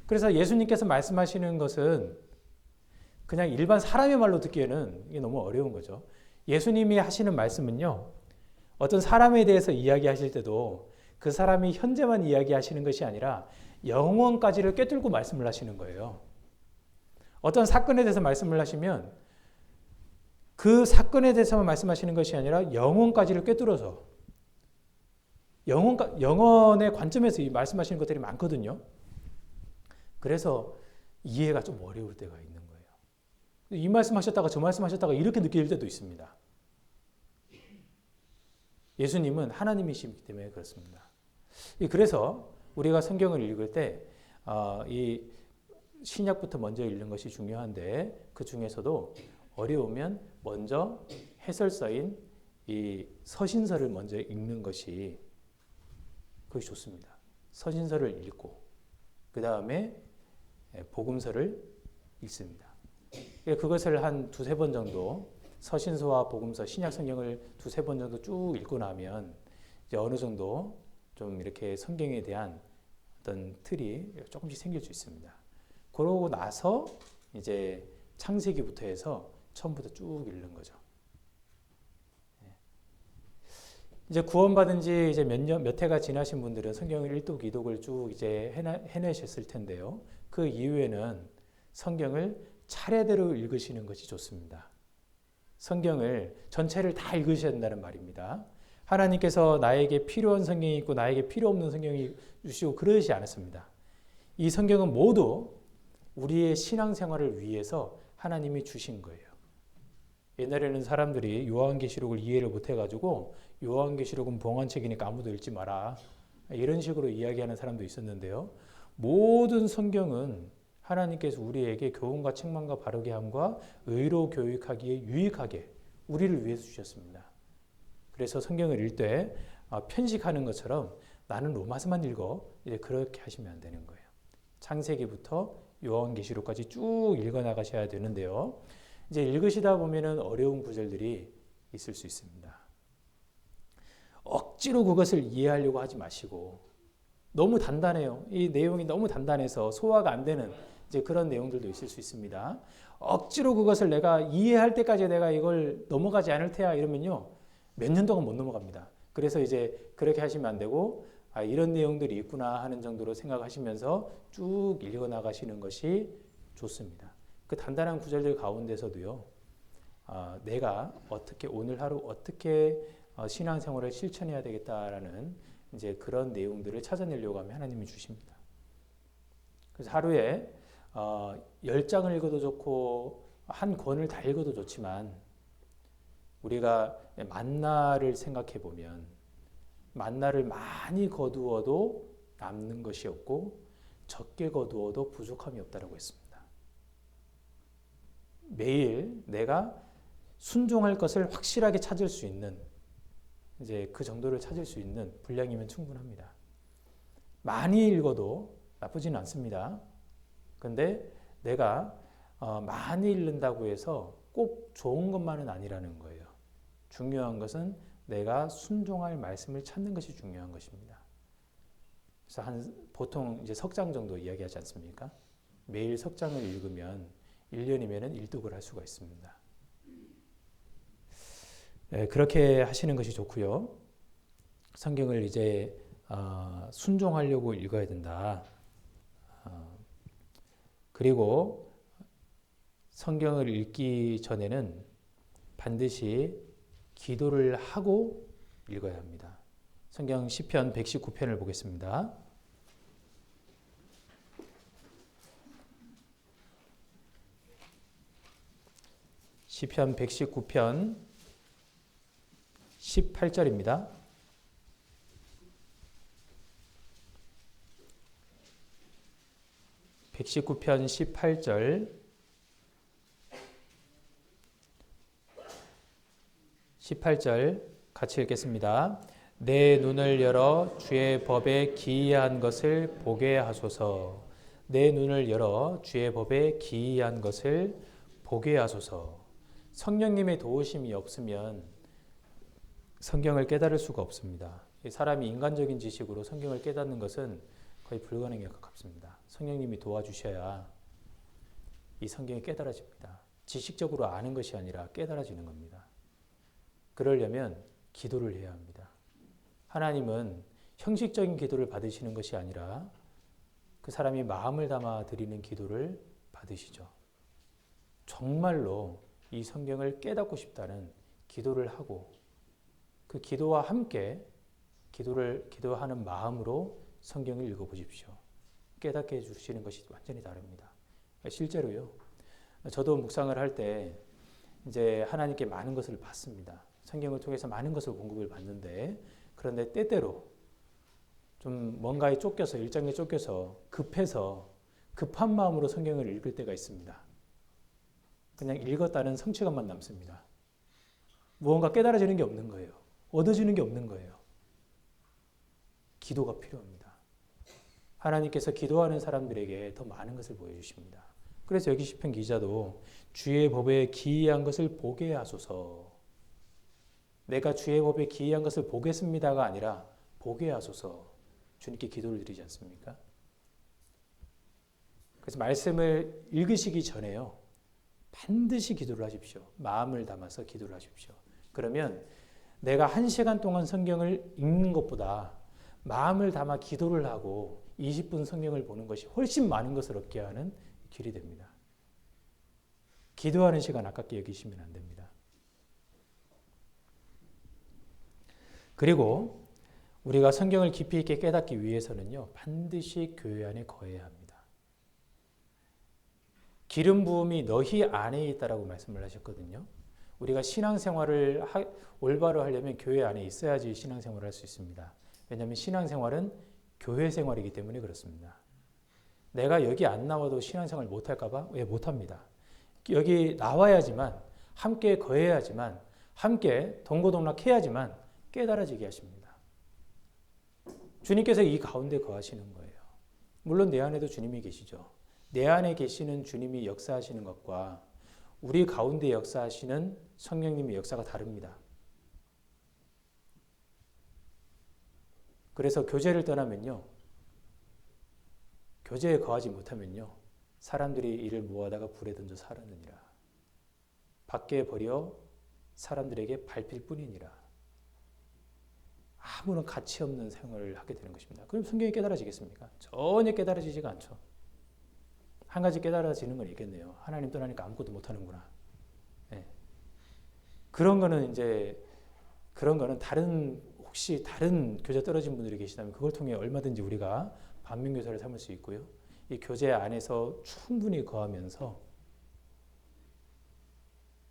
그래서 예수님께서 말씀하시는 것은 그냥 일반 사람의 말로 듣기에는 이게 너무 어려운 거죠. 예수님이 하시는 말씀은요. 어떤 사람에 대해서 이야기하실 때도 그 사람이 현재만 이야기하시는 것이 아니라 영원까지를 꿰뚫고 말씀을 하시는 거예요. 어떤 사건에 대해서 말씀을 하시면 그 사건에 대해서만 말씀하시는 것이 아니라 영원까지를 꿰뚫어서 영원의 관점에서 이 말씀하시는 것들이 많거든요. 그래서 이해가 좀 어려울 때가 있는 거예요. 이 말씀하셨다가 저 말씀하셨다가 이렇게 느낄 때도 있습니다. 예수님은 하나님이시기 때문에 그렇습니다. 그래서 우리가 성경을 읽을 때 이 신약부터 먼저 읽는 것이 중요한데 그 중에서도 어려우면 먼저 해설서인 이 서신서를 먼저 읽는 것이 그것이 좋습니다. 서신서를 읽고 그 다음에 복음서를 읽습니다. 그것을 한 두세 번 정도 서신서와 복음서, 신약 성경을 두세 번 정도 쭉 읽고 나면 이제 어느 정도 좀 이렇게 성경에 대한 어떤 틀이 조금씩 생길 수 있습니다. 그러고 나서 이제 창세기부터 해서 처음부터 쭉 읽는 거죠. 이제 구원받은 지 이제 몇 해가 지나신 분들은 성경을 1독, 2독을 쭉 이제 해내셨을 텐데요. 그 이후에는 성경을 차례대로 읽으시는 것이 좋습니다. 성경을 전체를 다 읽으셔야 된다는 말입니다. 하나님께서 나에게 필요한 성경이 있고 나에게 필요 없는 성경이 주시고 그러지 않았습니다. 이 성경은 모두 우리의 신앙생활을 위해서 하나님이 주신 거예요. 옛날에는 사람들이 요한계시록을 이해를 못해가지고 요한계시록은 봉안책이니까 아무도 읽지 마라 이런 식으로 이야기하는 사람도 있었는데요. 모든 성경은 하나님께서 우리에게 교훈과 책망과 바르게 함과 의로 교육하기에 유익하게 우리를 위해서 주셨습니다. 그래서 성경을 읽을 때 편식하는 것처럼 나는 로마서만 읽어 이제 그렇게 하시면 안 되는 거예요. 창세기부터 요한계시록까지 쭉 읽어 나가셔야 되는데요. 이제 읽으시다 보면은 어려운 구절들이 있을 수 있습니다. 억지로 그것을 이해하려고 하지 마시고 너무 단단해요. 이 내용이 너무 단단해서 소화가 안 되는 이제 그런 내용들도 있을 수 있습니다. 억지로 그것을 내가 이해할 때까지 내가 이걸 넘어가지 않을 테야 이러면요. 몇 년 동안 못 넘어갑니다. 그래서 이제 그렇게 하시면 안 되고 이런 내용들이 있구나 하는 정도로 생각하시면서 쭉 읽어 나가시는 것이 좋습니다. 그 단단한 구절들 가운데서도요. 내가 어떻게 오늘 하루 어떻게 신앙생활을 실천해야 되겠다라는 이제 그런 내용들을 찾아내려고 하면 하나님이 주십니다. 그래서 하루에 10장을 읽어도 좋고 한 권을 다 읽어도 좋지만 우리가 만나를 생각해 보면 만나를 많이 거두어도 남는 것이 없고 적게 거두어도 부족함이 없다라고 했습니다. 매일 내가 순종할 것을 확실하게 찾을 수 있는 이제 그 정도를 찾을 수 있는 분량이면 충분합니다. 많이 읽어도 나쁘지는 않습니다. 근데 내가 많이 읽는다고 해서 꼭 좋은 것만은 아니라는 거예요. 중요한 것은 내가 순종할 말씀을 찾는 것이 중요한 것입니다. 그래서 보통 이제 석 장 정도 이야기하지 않습니까? 매일 석 장을 읽으면 1년이면 일독을 할 수가 있습니다. 네, 그렇게 하시는 것이 좋고요. 성경을 이제 순종하려고 읽어야 된다. 그리고 성경을 읽기 전에는 반드시 기도를 하고 읽어야 합니다. 성경 시편 119편을 보겠습니다. 시편 119편 18절입니다. (119편) 18절 18절 같이 읽겠습니다. 내 눈을 열어 주의 법에 기이한 것을 보게 하소서. 내 눈을 열어 주의 법에 기이한 것을 보게 하소서. 성령님의 도우심이 없으면 성경을 깨달을 수가 없습니다. 사람이 인간적인 지식으로 성경을 깨닫는 것은 거의 불가능에 가깝습니다. 성령님이 도와주셔야 이 성경이 깨달아집니다. 지식적으로 아는 것이 아니라 깨달아지는 겁니다. 그러려면 기도를 해야 합니다. 하나님은 형식적인 기도를 받으시는 것이 아니라 그 사람이 마음을 담아 드리는 기도를 받으시죠. 정말로 이 성경을 깨닫고 싶다는 기도를 하고 그 기도와 함께 기도하는 마음으로 성경을 읽어보십시오. 깨닫게 해주시는 것이 완전히 다릅니다. 실제로요. 저도 묵상을 할 때 이제 하나님께 많은 것을 받습니다. 성경을 통해서 많은 것을 공급을 받는데 그런데 때때로 좀 뭔가에 쫓겨서 일정에 쫓겨서 급해서 급한 마음으로 성경을 읽을 때가 있습니다. 그냥 읽었다는 성취감만 남습니다. 무언가 깨달아지는 게 없는 거예요. 얻어지는 게 없는 거예요. 기도가 필요합니다. 하나님께서 기도하는 사람들에게 더 많은 것을 보여주십니다. 그래서 여기 시편 기자도 주의 법에 기이한 것을 보게 하소서. 내가 주의 법에 기이한 것을 보겠습니다가 아니라 보게 하소서. 주님께 기도를 드리지 않습니까? 그래서 말씀을 읽으시기 전에요. 반드시 기도를 하십시오. 마음을 담아서 기도를 하십시오. 그러면 내가 1시간 동안 성경을 읽는 것보다 마음을 담아 기도를 하고 20분 성경을 보는 것이 훨씬 많은 것을 얻게 하는 길이 됩니다. 기도하는 시간 아깝게 여기시면 안 됩니다. 그리고 우리가 성경을 깊이 있게 깨닫기 위해서는요. 반드시 교회 안에 거해야 합니다. 기름 부음이 너희 안에 있다라고 말씀을 하셨거든요. 우리가 신앙생활을 올바로 하려면 교회 안에 있어야지 신앙생활을 할 수 있습니다. 왜냐하면 신앙생활은 교회 생활이기 때문에 그렇습니다. 내가 여기 안 나와도 신앙생활 못할까 봐? 왜 못합니다. 여기 나와야지만 함께 거해야지만 함께 동고동락해야지만 깨달아지게 하십니다. 주님께서 이 가운데 거하시는 거예요. 물론 내 안에도 주님이 계시죠. 내 안에 계시는 주님이 역사하시는 것과 우리 가운데 역사하시는 성령님의 역사가 다릅니다. 그래서 교제를 떠나면요. 교제에 거하지 못하면요. 사람들이 이를 모아다가 불에 던져 살았느니라. 밖에 버려 사람들에게 밟힐 뿐이니라. 아무런 가치 없는 생활을 하게 되는 것입니다. 그럼 성경이 깨달아지겠습니까? 전혀 깨달아지지가 않죠. 한 가지 깨달아지는 건 있겠네요. 하나님 떠나니까 아무것도 못하는구나. 네. 그런 거는 혹시 다른 교제 떨어진 분들이 계시다면 그걸 통해 얼마든지 우리가 반면교사를 삼을 수 있고요. 이 교제 안에서 충분히 거하면서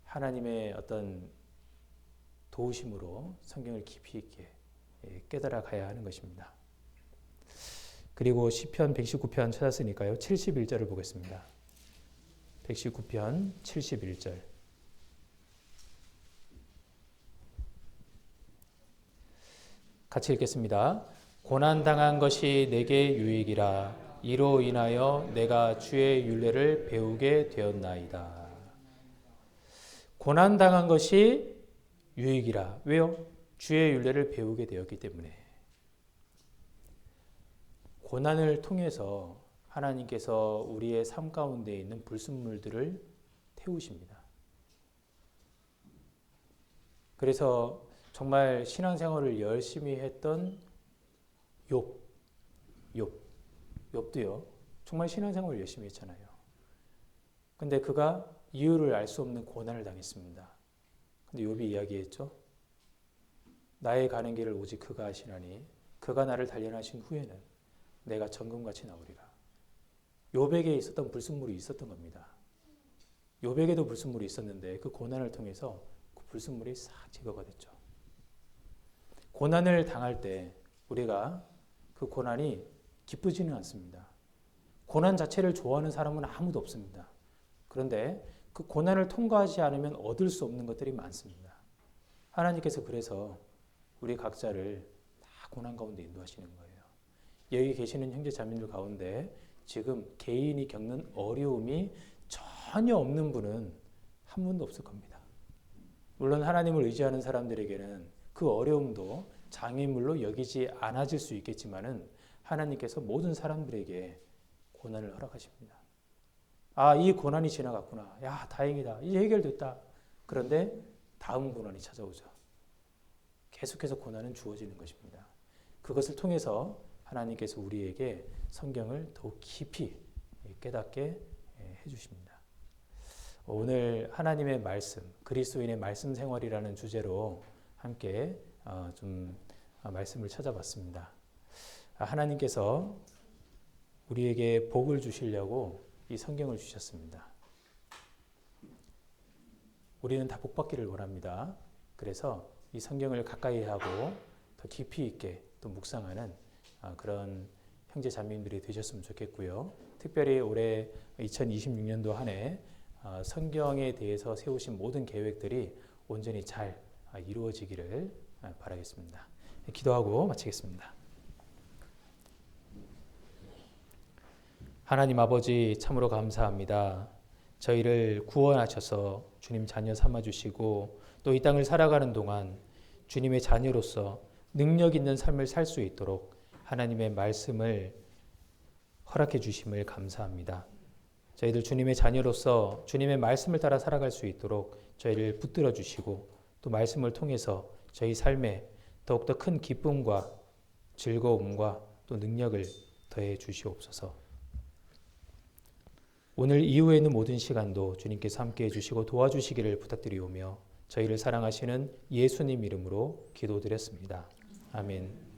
하나님의 어떤 도우심으로 성경을 깊이 있게 깨달아 가야 하는 것입니다. 그리고 시편 119편 찾았으니까요. 71절을 보겠습니다. 119편 71절. 같이 읽겠습니다. 고난당한 것이 내게 유익이라. 이로 인하여 내가 주의 율례를 배우게 되었나이다. 고난당한 것이 유익이라. 왜요? 주의 율례를 배우게 되었기 때문에. 고난을 통해서 하나님께서 우리의 삶 가운데 있는 불순물들을 태우십니다. 그래서 정말 신앙생활을 열심히 했던 욥도요. 정말 신앙생활을 열심히 했잖아요. 근데 그가 이유를 알 수 없는 고난을 당했습니다. 근데 욥이 이야기했죠. 나의 가는 길을 오직 그가 아시나니 그가 나를 단련하신 후에는 내가 정금같이 나오리라. 욥에게 있었던 불순물이 있었던 겁니다. 욥에게도 불순물이 있었는데 그 고난을 통해서 그 불순물이 싹 제거가 됐죠. 고난을 당할 때 우리가 그 고난이 기쁘지는 않습니다. 고난 자체를 좋아하는 사람은 아무도 없습니다. 그런데 그 고난을 통과하지 않으면 얻을 수 없는 것들이 많습니다. 하나님께서 그래서 우리 각자를 다 고난 가운데 인도하시는 거예요. 여기 계시는 형제 자매들 가운데 지금 개인이 겪는 어려움이 전혀 없는 분은 한 분도 없을 겁니다. 물론 하나님을 의지하는 사람들에게는 그 어려움도 장애물로 여기지 않아질 수 있겠지만은 하나님께서 모든 사람들에게 고난을 허락하십니다. 아, 이 고난이 지나갔구나. 야, 다행이다. 이제 해결됐다. 그런데 다음 고난이 찾아오죠. 계속해서 고난은 주어지는 것입니다. 그것을 통해서 하나님께서 우리에게 성경을 더욱 깊이 깨닫게 해주십니다. 오늘 하나님의 말씀, 그리스도인의 말씀 생활이라는 주제로 함께 좀 말씀을 찾아봤습니다. 하나님께서 우리에게 복을 주시려고 이 성경을 주셨습니다. 우리는 다 복받기를 원합니다. 그래서 이 성경을 가까이 하고 더 깊이 있게 또 묵상하는 그런 형제 자매님들이 되셨으면 좋겠고요. 특별히 올해 2026년도 한 해 성경에 대해서 세우신 모든 계획들이 온전히 잘 이루어지기를 바라겠습니다. 기도하고 마치겠습니다. 하나님 아버지 참으로 감사합니다. 저희를 구원하셔서 주님 자녀 삼아주시고 또 이 땅을 살아가는 동안 주님의 자녀로서 능력 있는 삶을 살 수 있도록 하나님의 말씀을 허락해 주심을 감사합니다. 저희들 주님의 자녀로서 주님의 말씀을 따라 살아갈 수 있도록 저희를 붙들어 주시고 또 말씀을 통해서 저희 삶에 더욱더 큰 기쁨과 즐거움과 또 능력을 더해 주시옵소서. 오늘 이후에 있는 모든 시간도 주님께서 함께해 주시고 도와주시기를 부탁드리오며 저희를 사랑하시는 예수님 이름으로 기도드렸습니다. 아멘.